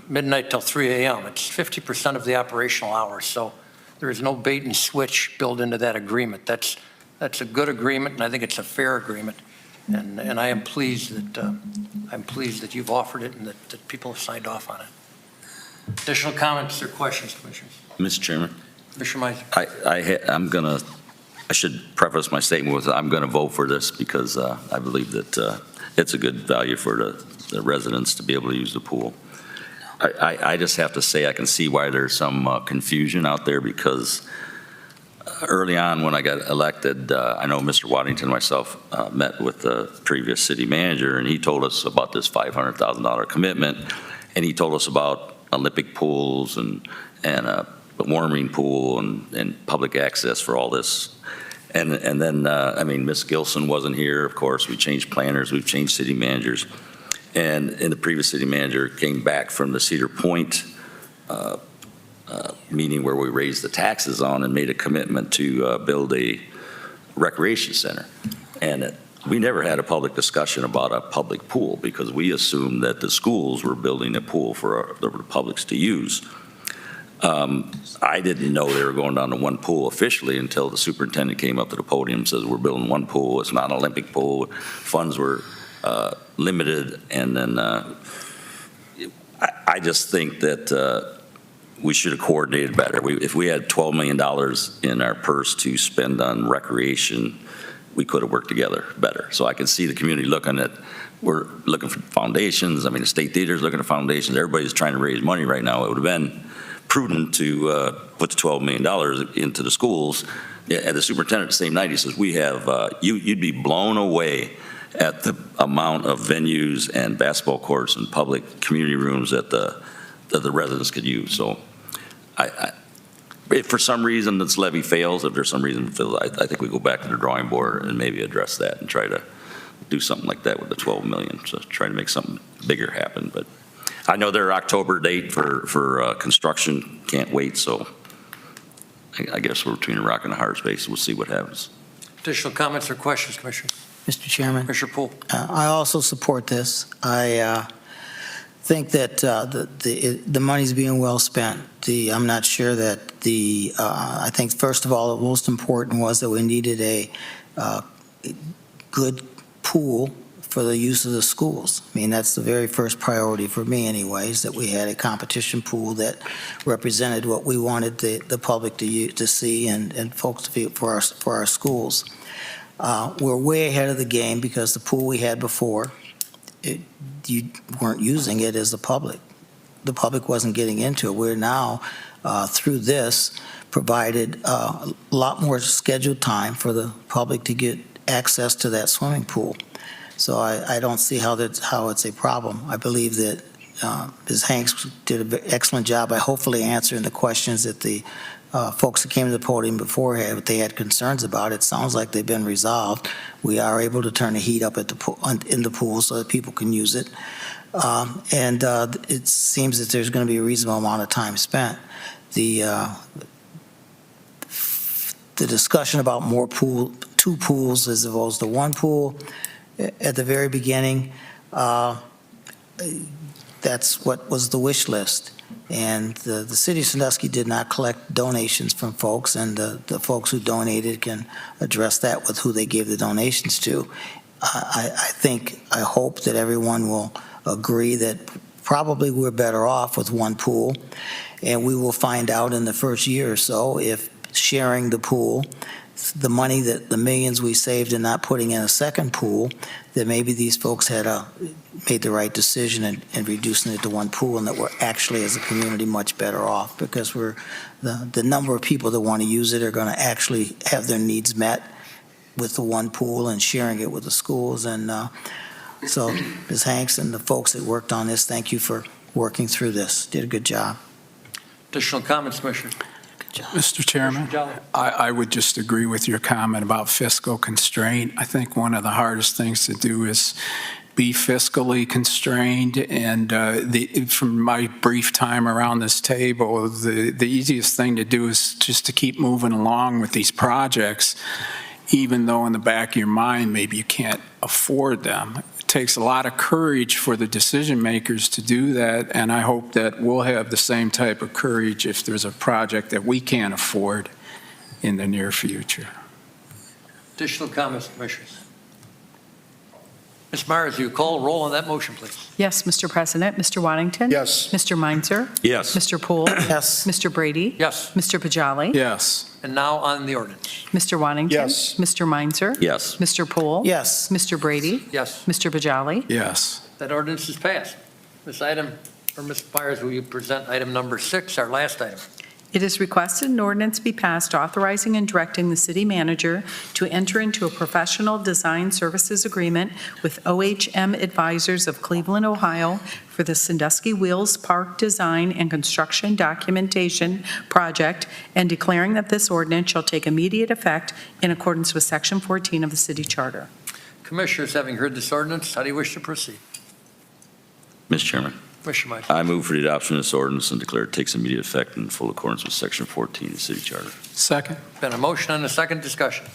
midnight till 3 a.m. It's 50% of the operational hours. So there is no bait and switch built into that agreement. That's a good agreement, and I think it's a fair agreement. And I am pleased that you've offered it and that people have signed off on it. Additional comments or questions, Commissioners? Mr. Chairman, Commissioner Meisner. I should preface my statement with I'm going to vote for this because I believe that it's a good value for the residents to be able to use the pool. I just have to say I can see why there's some confusion out there because early on when I got elected, I know Mr. Waddington and myself met with the previous city manager, and he told us about this $500,000 commitment, and he told us about Olympic pools and a warming pool and public access for all this. And then, I mean, Ms. Gilson wasn't here, of course. We changed planners, we've changed city managers. And the previous city manager came back from the Cedar Point meeting where we raised the taxes on and made a commitment to build a recreation center. And we never had a public discussion about a public pool because we assumed that the schools were building a pool for the publics to use. I didn't know they were going down to one pool officially until the superintendent came up to the podium and says, we're building one pool. It's not an Olympic pool. Funds were limited. And then I just think that we should have coordinated better. If we had $12 million in our purse to spend on recreation, we could have worked together better. So I can see the community we're looking for foundations. I mean, the state theater's looking at foundations. Everybody's trying to raise money right now. It would have been prudent to put the $12 million into the schools. And the superintendent the same night, he says, we have, you'd be blown away at the amount of venues and basketball courts and public community rooms that the residents could use. So if for some reason this levy fails, if there's some reason it fails, I think we go back to the drawing board and maybe address that and try to do something like that with the 12 million. So try to make something bigger happen. But I know their October date for construction can't wait, so I guess we're between a rock and a hard space. We'll see what happens. Additional comments or questions, Commissioner? Mr. Chairman. Commissioner Poole. I also support this. I think that the money's being well spent. I'm not sure that I think first of all, the most important was that we needed a good pool for the use of the schools. I mean, that's the very first priority for me anyways, that we had a competition pool that represented what we wanted the public to see and folks to feel for our schools. We're way ahead of the game because the pool we had before, you weren't using it as the public. The public wasn't getting into it. We're now, through this, provided a lot more scheduled time for the public to get access to that swimming pool. So I don't see how it's a problem. I believe that Ms. Hanks did an excellent job by hopefully answering the questions that the folks that came to the podium before had, what they had concerns about. It sounds like they've been resolved. We are able to turn the heat up at in the pool so that people can use it. And it seems that there's going to be a reasonable amount of time spent. The discussion about two pools as opposed to one pool, at the very beginning, that's what was the wish list. And the city of Sandusky did not collect donations from folks, and the folks who donated can address that with who they gave the donations to. I hope that everyone will agree that probably we're better off with one pool, and we will find out in the first year or so if sharing the pool the money, that the millions we saved in not putting in a second pool, that maybe these folks had made the right decision in reducing it to one pool, and that we're actually, as a community, much better off, because the number of people that want to use it are going to actually have their needs met with the one pool and sharing it with the schools. And so, Ms. Hanks and the folks that worked on this, thank you for working through this. Did a good job. Additional comments, Commissioner? Mr. Chairman, Commissioner I would just agree with your comment about fiscal constraint. I think one of the hardest things to do is be fiscally constrained, and from my brief time around this table, the easiest thing to do is just to keep moving along with these projects, even though in the back of your mind maybe you can't afford them. It takes a lot of courage for the decision makers to do that, and I hope that we'll have the same type of courage if there's a project that we can't afford in the near future. Additional comments, Commissioners? Ms. Myers, will you call roll on that motion, please? Yes, Mr. President. Mr. Waddington? Yes. Mr. Meinzer? Yes. Mr. Poole? Yes. Mr. Brady? Yes. Mr. Pajali? Yes. And now on the ordinance. Mr. Waddington? Yes. Mr. Meinzer? Yes. Mr. Poole? Yes. Mr. Brady? Yes. Mr. Pajali? Yes. That ordinance is passed. Ms. Myers, will you present item number 6, our last item? It is requested an ordinance be passed authorizing and directing the city manager to enter into a professional design services agreement with OHM Advisors of Cleveland, Ohio for the Sandusky Wheels Park Design and Construction Documentation Project, and declaring that this ordinance shall take immediate effect in accordance with Section 14 of the city charter. Commissioners, having heard this ordinance, how do you wish to proceed? Mr. Chairman, Commissioner Myers. I move for the adoption of this ordinance and declare it takes immediate effect in full accordance with Section 14 of the city charter. Second. Been a motion and a second discussion.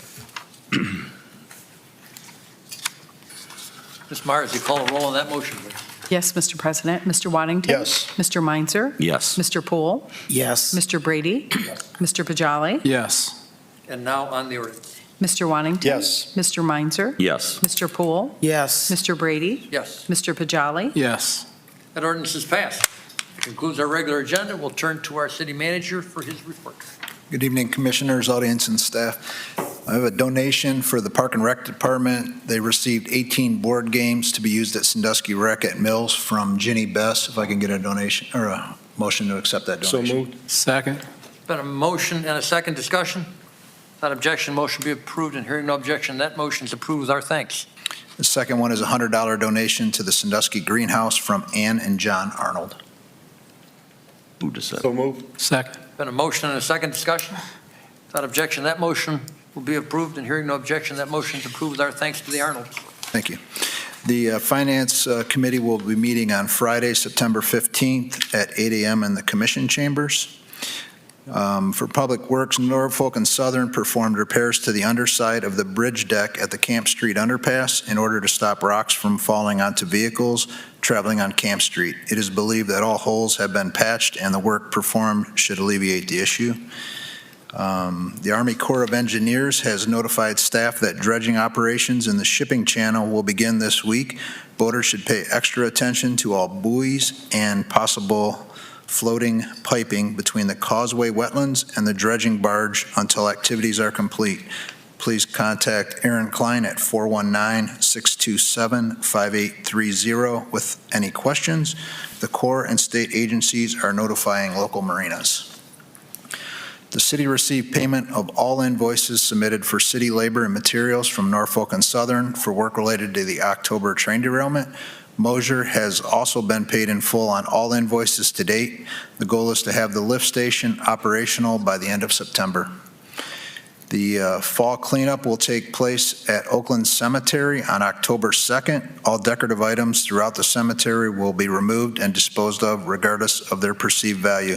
Ms. Myers, you call a roll on that motion, please. Yes, Mr. President. Mr. Waddington? Yes. Mr. Meinzer? Yes. Mr. Poole? Yes. Mr. Brady? Mr. Pajali? Yes. And now on the ordinance. Mr. Waddington? Yes. Mr. Meinzer? Yes. Mr. Poole? Yes. Mr. Brady? Yes. Mr. Pajali? Yes. That ordinance is passed. That concludes our regular agenda. We'll turn to our city manager for his report. Good evening, Commissioners, audience, and staff. I have a donation for the Park and Rec Department. They received 18 board games to be used at Sandusky Rec at Mills from Ginny Bess. If I can get a donation, or a motion to accept that So donation. moved. Second. Been a motion and a second discussion. Without objection, motion be approved, and hearing no objection, that motion is approved with our thanks. The second one is a $100 donation to the Sandusky Greenhouse from Ann and John Arnold. Move to set. So moved. Second. Been a motion and a second discussion. Without objection, that motion will be approved, and hearing no objection, that motion is approved with our thanks to the Arnolds. Thank you. The Finance Committee will be meeting on Friday, September 15th at 8 a.m. in the Commission Chambers. For Public Works, Norfolk and Southern performed repairs to the underside of the bridge deck at the Camp Street underpass in order to stop rocks from falling onto vehicles traveling on Camp Street. It is believed that all holes have been patched and the work performed should alleviate the issue. The Army Corps of Engineers has notified staff that dredging operations in the shipping channel will begin this week. Boaters should pay extra attention to all buoys and possible floating piping between the causeway wetlands and the dredging barge until activities are complete. Please contact Aaron Klein at 419-627-5830 with any questions. The Corps and state agencies are notifying local marinas. The city received payment of all invoices submitted for city labor and materials from Norfolk and Southern for work related to the October train derailment. Mosier has also been paid in full on all invoices to date. The goal is to have the lift station operational by the end of September. The fall cleanup will take place at Oakland Cemetery on October 2nd. All decorative items throughout the cemetery will be removed and disposed of regardless of their perceived value.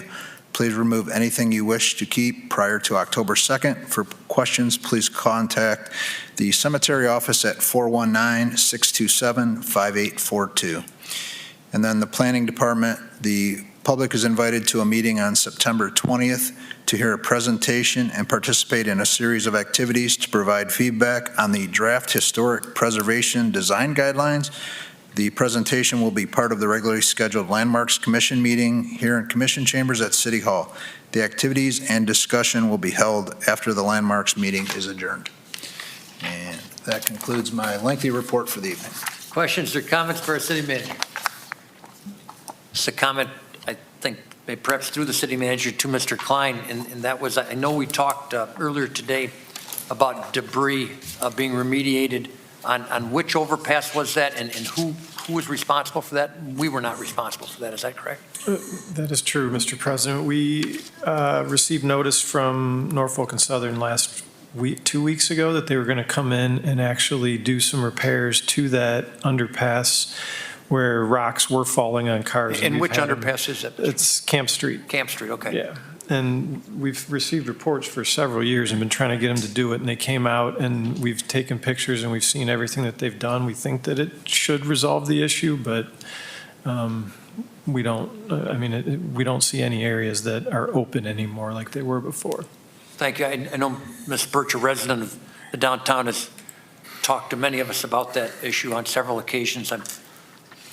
Please remove anything you wish to keep prior to October 2nd. For questions, please contact the cemetery office at 419-627-5842. And then the Planning Department, the public is invited to a meeting on September 20th to hear a presentation and participate in a series of activities to provide feedback on the draft historic preservation design guidelines The presentation will be part of the regularly scheduled Landmarks Commission meeting here in Commission Chambers at City Hall. The activities and discussion will be held after the Landmarks meeting is adjourned. And that concludes my lengthy report for the evening. Questions or comments for our city manager? It's a comment, I think, perhaps through the city manager to Mr. Klein, and that was, I know we talked earlier today about debris being remediated. On which overpass was that, and who was responsible for that? We were not responsible for that, is that correct? That is true, Mr. President. We received notice from Norfolk and Southern last week, 2 weeks ago, that they were going to come in and actually do some repairs to that underpass where rocks were falling on cars. And which underpass is it? It's Camp Street. Camp Street, okay. Yeah. And we've received reports for several years and been trying to get them to do it, and they came out, and we've taken pictures and we've seen everything that they've done. We think that it should resolve the issue, but we don't, we don't see any areas that are open anymore like they were before. Thank you. I know Ms. Birch, a resident of the downtown, has talked to many of us about that issue on several occasions. I'm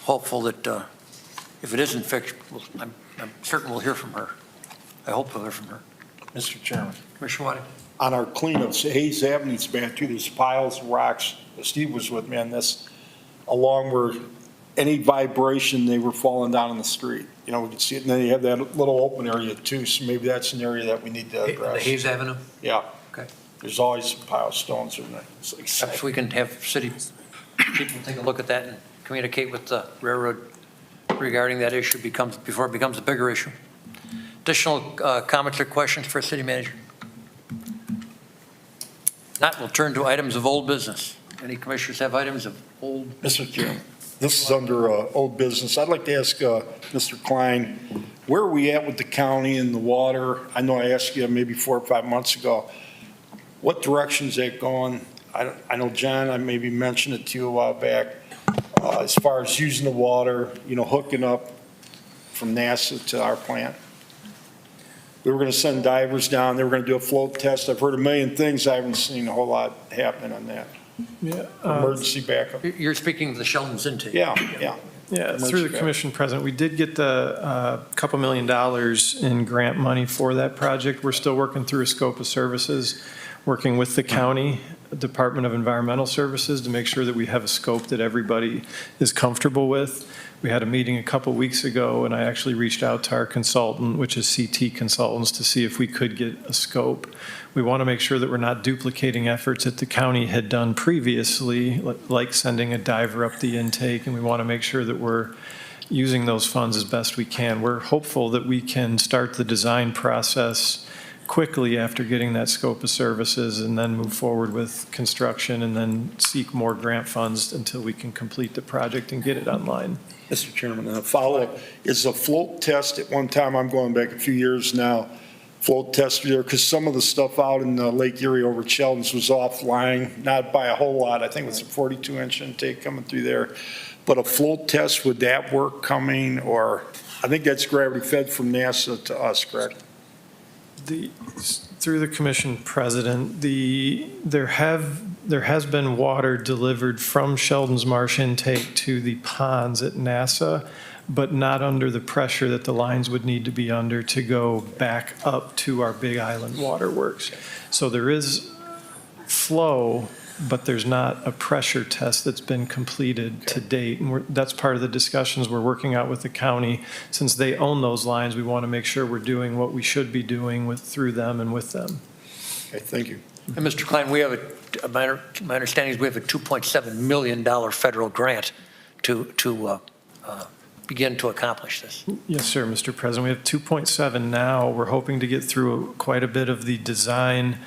hopeful that if it isn't fixed, I'm certain we'll hear from her. I hope we'll hear from her. Mr. Chairman. Commissioner Whiting. On our cleanups, Hayes Avenue's bad too. There's piles of rocks. Steve was with me on this, along where any vibration, they were falling down in the street. You know, we could see it, and then you have that little open area too, so maybe that's an area that we need to address. The Hayes Avenue? Yeah. Okay. There's always some pile of stones in there. It's like Perhaps we can have city people take a look at that and communicate with the railroad regarding that issue before it becomes a bigger issue. Additional comments or questions for city manager? Not, we'll turn to items of old business. Any commissioners have items of old? Mr. Chairman, this is under old business. I'd like to ask Mr. Klein, where are we at with the county and the water? I know I asked you maybe 4 or 5 months ago. What direction is that going? I know, John, I maybe mentioned it to you a while back, as far as using the water, you know, hooking up from NASA to our plant. We were going to send divers down. They were going to do a float test. I've heard a million things. I haven't seen a whole lot happening on that. Yeah. Emergency backup. You're speaking of the Sheldon's intake. Yeah. Yeah, Emergency through the backup. commission president, we did get the couple $1 million in grant money for that project. We're still working through a scope of services, working with the county Department of Environmental Services to make sure that we have a scope that everybody is comfortable with. We had a meeting a couple weeks ago, and I actually reached out to our consultant, which is CT Consultants, to see if we could get a scope. We want to make sure that we're not duplicating efforts that the county had done previously, like sending a diver up the intake, and we want to make sure that we're using those funds as best we can. We're hopeful that we can start the design process quickly after getting that scope of services, and then move forward with construction, and then seek more grant funds until we can complete the project and get it online. Mr. Chairman, a follow-up is a float test. At one time, I'm going back a few years now, float test there, because some of the stuff out in Lake Erie over at Sheldon's was offline, not by a whole lot. I think it was a 42-inch intake coming through there. But a float test, would that work coming, or I think that's gravity fed from NASA to us, correct? Through the commission president, there has been water delivered from Sheldon's Marsh intake to the ponds at NASA, but not under the pressure that the lines would need to be under to go back up to our Big Island waterworks. So there is flow, but there's not a pressure test that's been completed to date. And that's part of the discussions we're working out with the county. Since they own those lines, we want to make sure we're doing what we should be doing through them and with them. Okay, thank you. And Mr. Klein, we have my understanding is we have a $2.7 million federal grant to begin to accomplish this. Yes, sir, Mr. President. We have 2.7 now. We're hoping to get through quite a bit of the design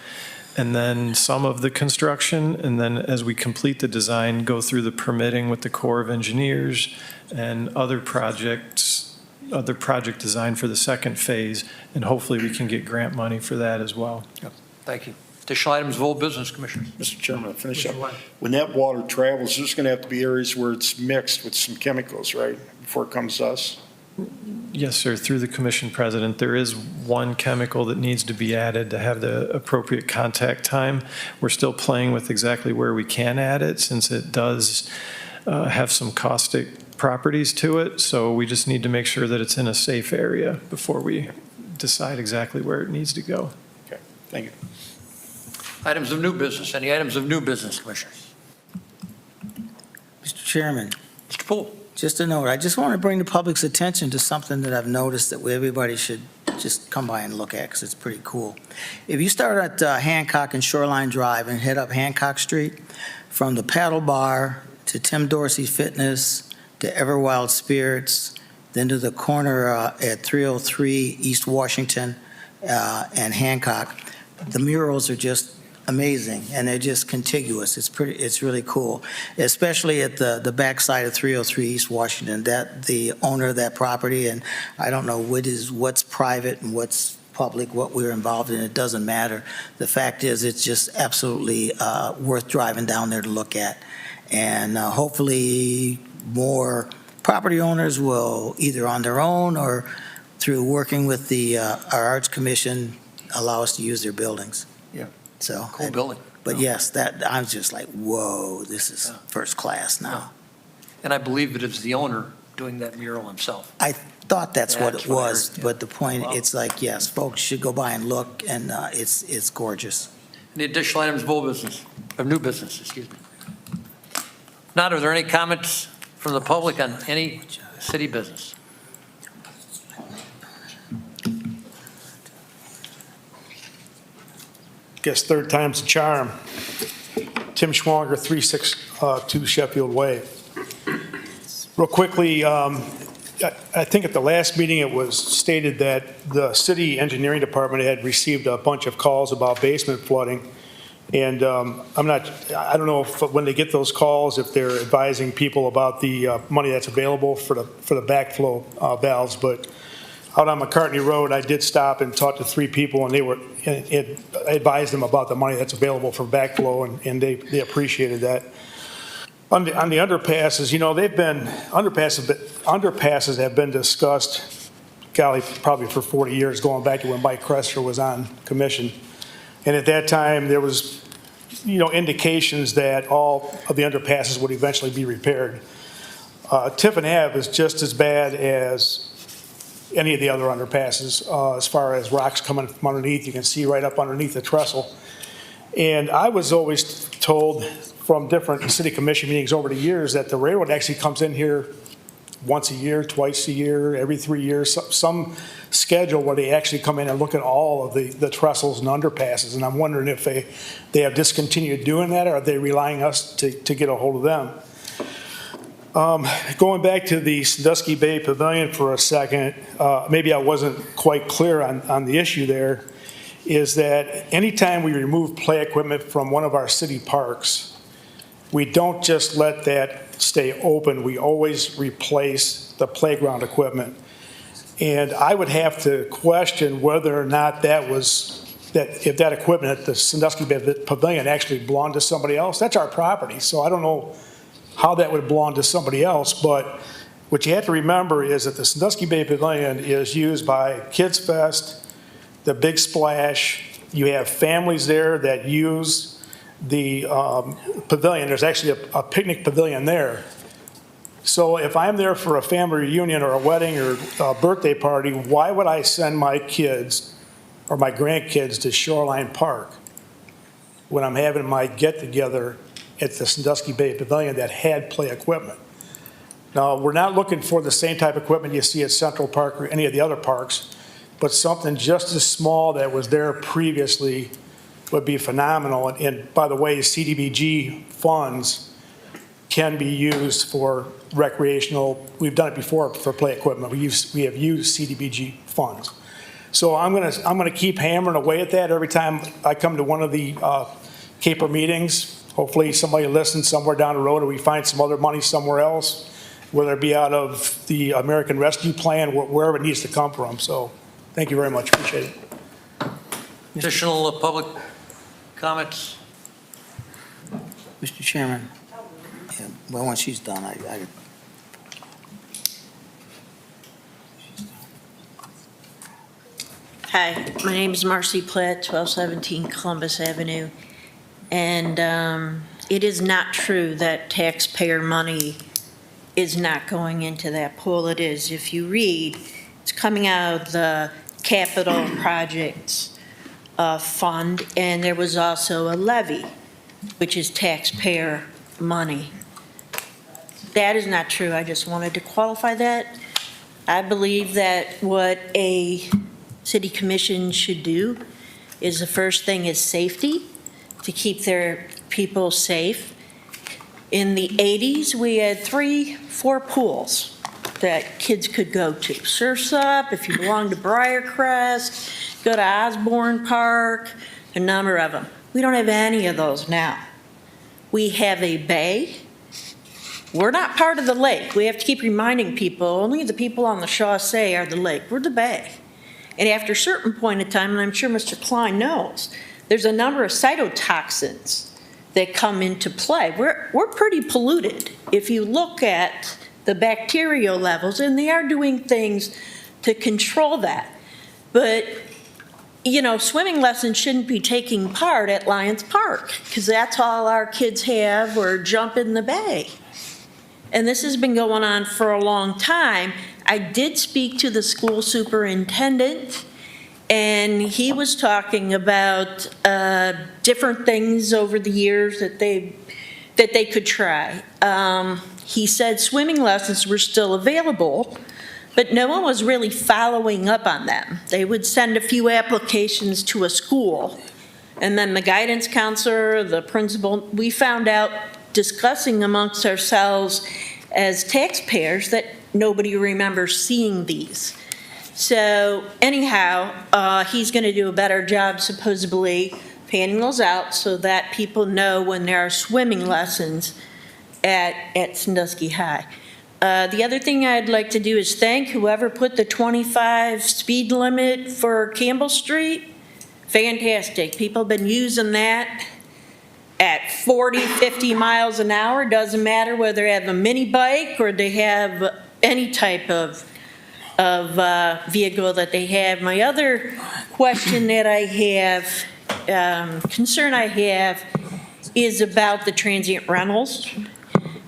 and then some of the construction. And then as we complete the design, go through the permitting with the Corps of Engineers and other project design for the second phase. And hopefully we can get grant money for that as well. Yep. Thank you. Additional items of old business, Commissioners. Mr. Chairman, I'll finish up. Mr. White. When that water travels, there's going to have to be areas where it's mixed with some chemicals, right, before it comes to us? Yes, sir. Through the commission president, there is one chemical that needs to be added to have the appropriate contact time. We're still playing with exactly where we can add it, since it does have some caustic properties to it. So we just need to make sure that it's in a safe area before we decide exactly where it needs to go. Okay, thank you. Items of new business. Any items of new business, Commissioners? Mr. Chairman, Mr. Poole. just a note, I just want to bring the public's attention to something that I've noticed that everybody should just come by and look at because it's pretty cool. If you start at Hancock and Shoreline Drive and head up Hancock Street, from the Paddle Bar to Tim Dorsey Fitness to Everwild Spirits, then to the corner at 303 East Washington and Hancock, the murals are just amazing, and they're just contiguous. It's really cool, especially at the backside of 303 East Washington. That the owner of that property, and I don't know what's private and what's public, what we're involved in. It doesn't matter. The fact is, it's just absolutely worth driving down there to look at, and hopefully more property owners will either on their own or through working with our Arts Commission allow us to use their buildings. Yeah. So, Cool building. but yes, that, I'm just like, whoa, this is first class now. And I believe that it's the owner doing that mural himself. I thought that's what That's it what I was, heard, yeah. but the point, Wow. it's like, yes, folks should go by and look, and it's gorgeous. Any additional items of old business, of new business, excuse me? Not, are there any comments from the public on any city business? Guess third time's a charm. Tim Schwanger, 362 Sheffield Way. Real quickly, I think at the last meeting, it was stated that the city engineering department had received a bunch of calls about basement flooding. And I don't know if when they get those calls, if they're advising people about the money that's available for the backflow valves. But out on McCartney Road, I did stop and talk to 3 people, and I advised them about the money that's available for backflow, and they appreciated that. On the underpasses, underpasses have been discussed, golly, probably for 40 years, going back to when Mike Kressler was on commission. And at that time, there was, indications that all of the underpasses would eventually be repaired. Tiffin Ave is just as bad as any of the other underpasses as far as rocks coming from underneath. You can see right up underneath the trestle. And I was always told from different city commission meetings over the years that the railroad actually comes in here once a year, twice a year, every 3 years, some schedule where they actually come in and look at all of the trestles and underpasses. And I'm wondering if they have discontinued doing that, or are they relying us to get a hold of them? Going back to the Sandusky Bay Pavilion for a second, maybe I wasn't quite clear on the issue there, is that anytime we remove play equipment from one of our city parks, we don't just let that stay open. We always replace the playground equipment. And I would have to question whether or not if that equipment at the Sandusky Bay Pavilion actually belonged to somebody else. That's our property, so I don't know how that would belong to somebody else. But what you have to remember is that the Sandusky Bay Pavilion is used by Kids Fest, the Big Splash. You have families there that use the pavilion. There's actually a picnic pavilion there. So if I'm there for a family reunion or a wedding or a birthday party, why would I send my kids or my grandkids to Shoreline Park when I'm having my get-together at the Sandusky Bay Pavilion that had play equipment? Now, we're not looking for the same type of equipment you see at Central Park or any of the other parks, but something just as small that was there previously would be phenomenal. And by the way, CDBG funds can be used for recreational. We've done it before for play equipment. We have used CDBG funds. So I'm gonna keep hammering away at that every time I come to one of the CAPER meetings. Hopefully somebody listens somewhere down the road, or we find some other money somewhere else, whether it be out of the American Rescue Plan, wherever it needs to come from. So thank you very much. Appreciate it. Additional public comments? Mr. Chairman, well, when she's done, Hi, my name is Marcy Platt, 1217 Columbus Avenue. And it is not true that taxpayer money is not going into that pool. It is. If you read, it's coming out of the capital projects fund, and there was also a levy, which is taxpayer money. That is not true. I just wanted to qualify that. I believe that what a city commission should do is the first thing is safety, to keep their people safe. In the 80s, we had 3-4 pools that kids could go to. Surf's Up, if you belong to Briarcrest, go to Osborne Park, a number of them. We don't have any of those now. We have a bay. We're not part of the lake. We have to keep reminding people, only the people on the Chaussee are the lake. We're the bay. And after a certain point in time, and I'm sure Mr. Klein knows, there's a number of cytotoxins that come into play. We're pretty polluted if you look at the bacterial levels, and they are doing things to control that. But, you know, swimming lessons shouldn't be taking part at Lions Park, because that's all our kids have, or jump in the bay. And this has been going on for a long time. I did speak to the school superintendent, and he was talking about different things over the years that they could try. He said swimming lessons were still available, but no one was really following up on them. They would send a few applications to a school, and then the guidance counselor, the principal, we found out discussing amongst ourselves as taxpayers that nobody remembers seeing these. So anyhow, he's going to do a better job supposedly panning those out so that people know when there are swimming lessons at Sandusky High. The other thing I'd like to do is thank whoever put the 25 speed limit for Campbell Street. Fantastic. People have been using that at 40, 50 miles an hour. Doesn't matter whether they have a mini bike or they have any type of vehicle that they have. My other question that I have, concern I have, is about the transient rentals.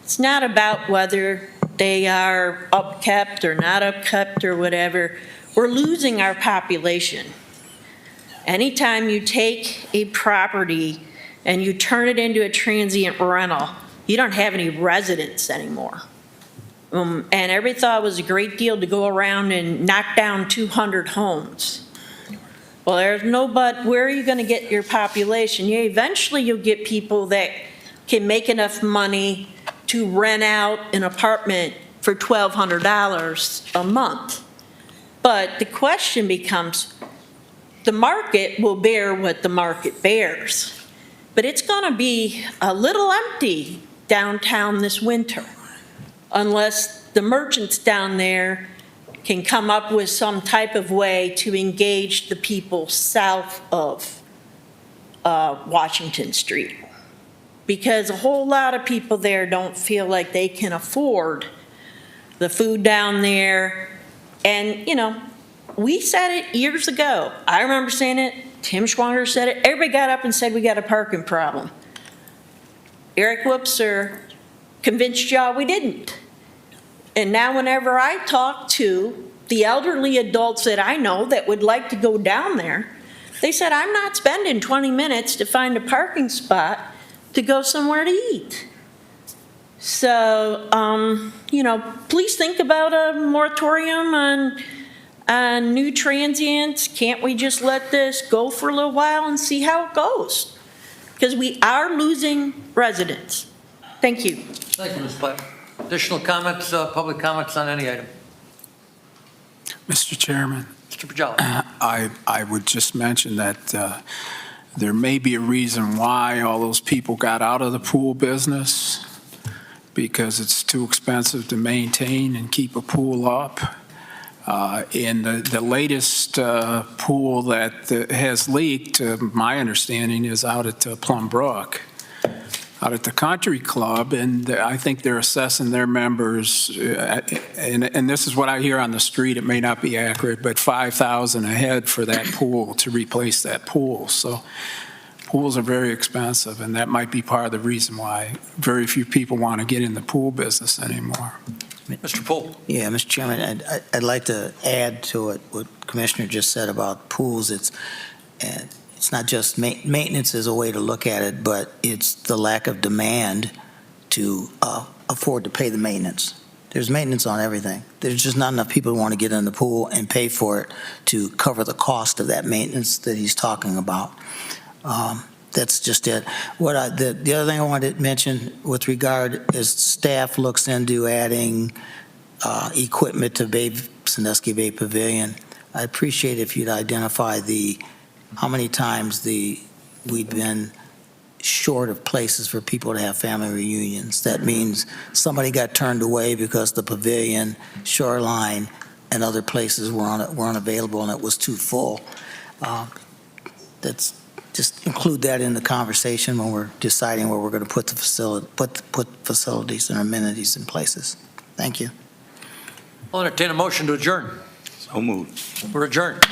It's not about whether they are upkept or not upkept or whatever. We're losing our population. Anytime you take a property and you turn it into a transient rental, you don't have any residents anymore. And everybody thought it was a great deal to go around and knock down 200 homes. Well, there's no but. Where are you going to get your population? Yeah, eventually you'll get people that can make enough money to rent out an apartment for $1,200 a month. But the question becomes, the market will bear what the market bears. But it's going to be a little empty downtown this winter unless the merchants down there can come up with some type of way to engage the people south of Washington Street. Because a whole lot of people there don't feel like they can afford the food down there. And, you know, we said it years ago. I remember saying it. Tim Schwanger said it. Everybody got up and said we got a parking problem. Eric Whoopser convinced y'all we didn't. And now whenever I talk to the elderly adults that I know that would like to go down there, they said, I'm not spending 20 minutes to find a parking spot to go somewhere to eat. So, you know, please think about a moratorium on new transients. Can't we just let this go for a little while and see how it goes? Because we are losing residents. Thank you. Thank you, Ms. Platt. Additional comments, public comments on any item? Mr. Chairman, Mr. Pajala. I would just mention that there may be a reason why all those people got out of the pool business, because it's too expensive to maintain and keep a pool up. And the latest pool that has leaked, my understanding, is out at Plum Brook, out at the country club, and I think they're assessing their members, and this is what I hear on the street, it may not be accurate, but $5,000 a head for that pool, to replace that pool. So Pools are very expensive, and that might be part of the reason why very few people want to get in the pool business anymore. Mr. Poole? Yeah, Mr. Chairman, I'd like to add to it what Commissioner just said about pools. It's not just maintenance is a way to look at it, but it's the lack of demand to afford to pay the maintenance. There's maintenance on everything. There's just not enough people who want to get in the pool and pay for it to cover the cost of that maintenance that he's talking about. That's just it. The other thing I wanted to mention with regard is staff looks into adding equipment to Sandusky Bay Pavilion. I appreciate if you'd identify how many times we've been short of places for people to have family reunions. That means somebody got turned away because the pavilion, shoreline, and other places weren't available and it was too full. Just include that in the conversation when we're deciding where we're going to put the facility, put facilities and amenities in places. Thank you. I'll entertain a motion to adjourn. So moved. We're adjourned.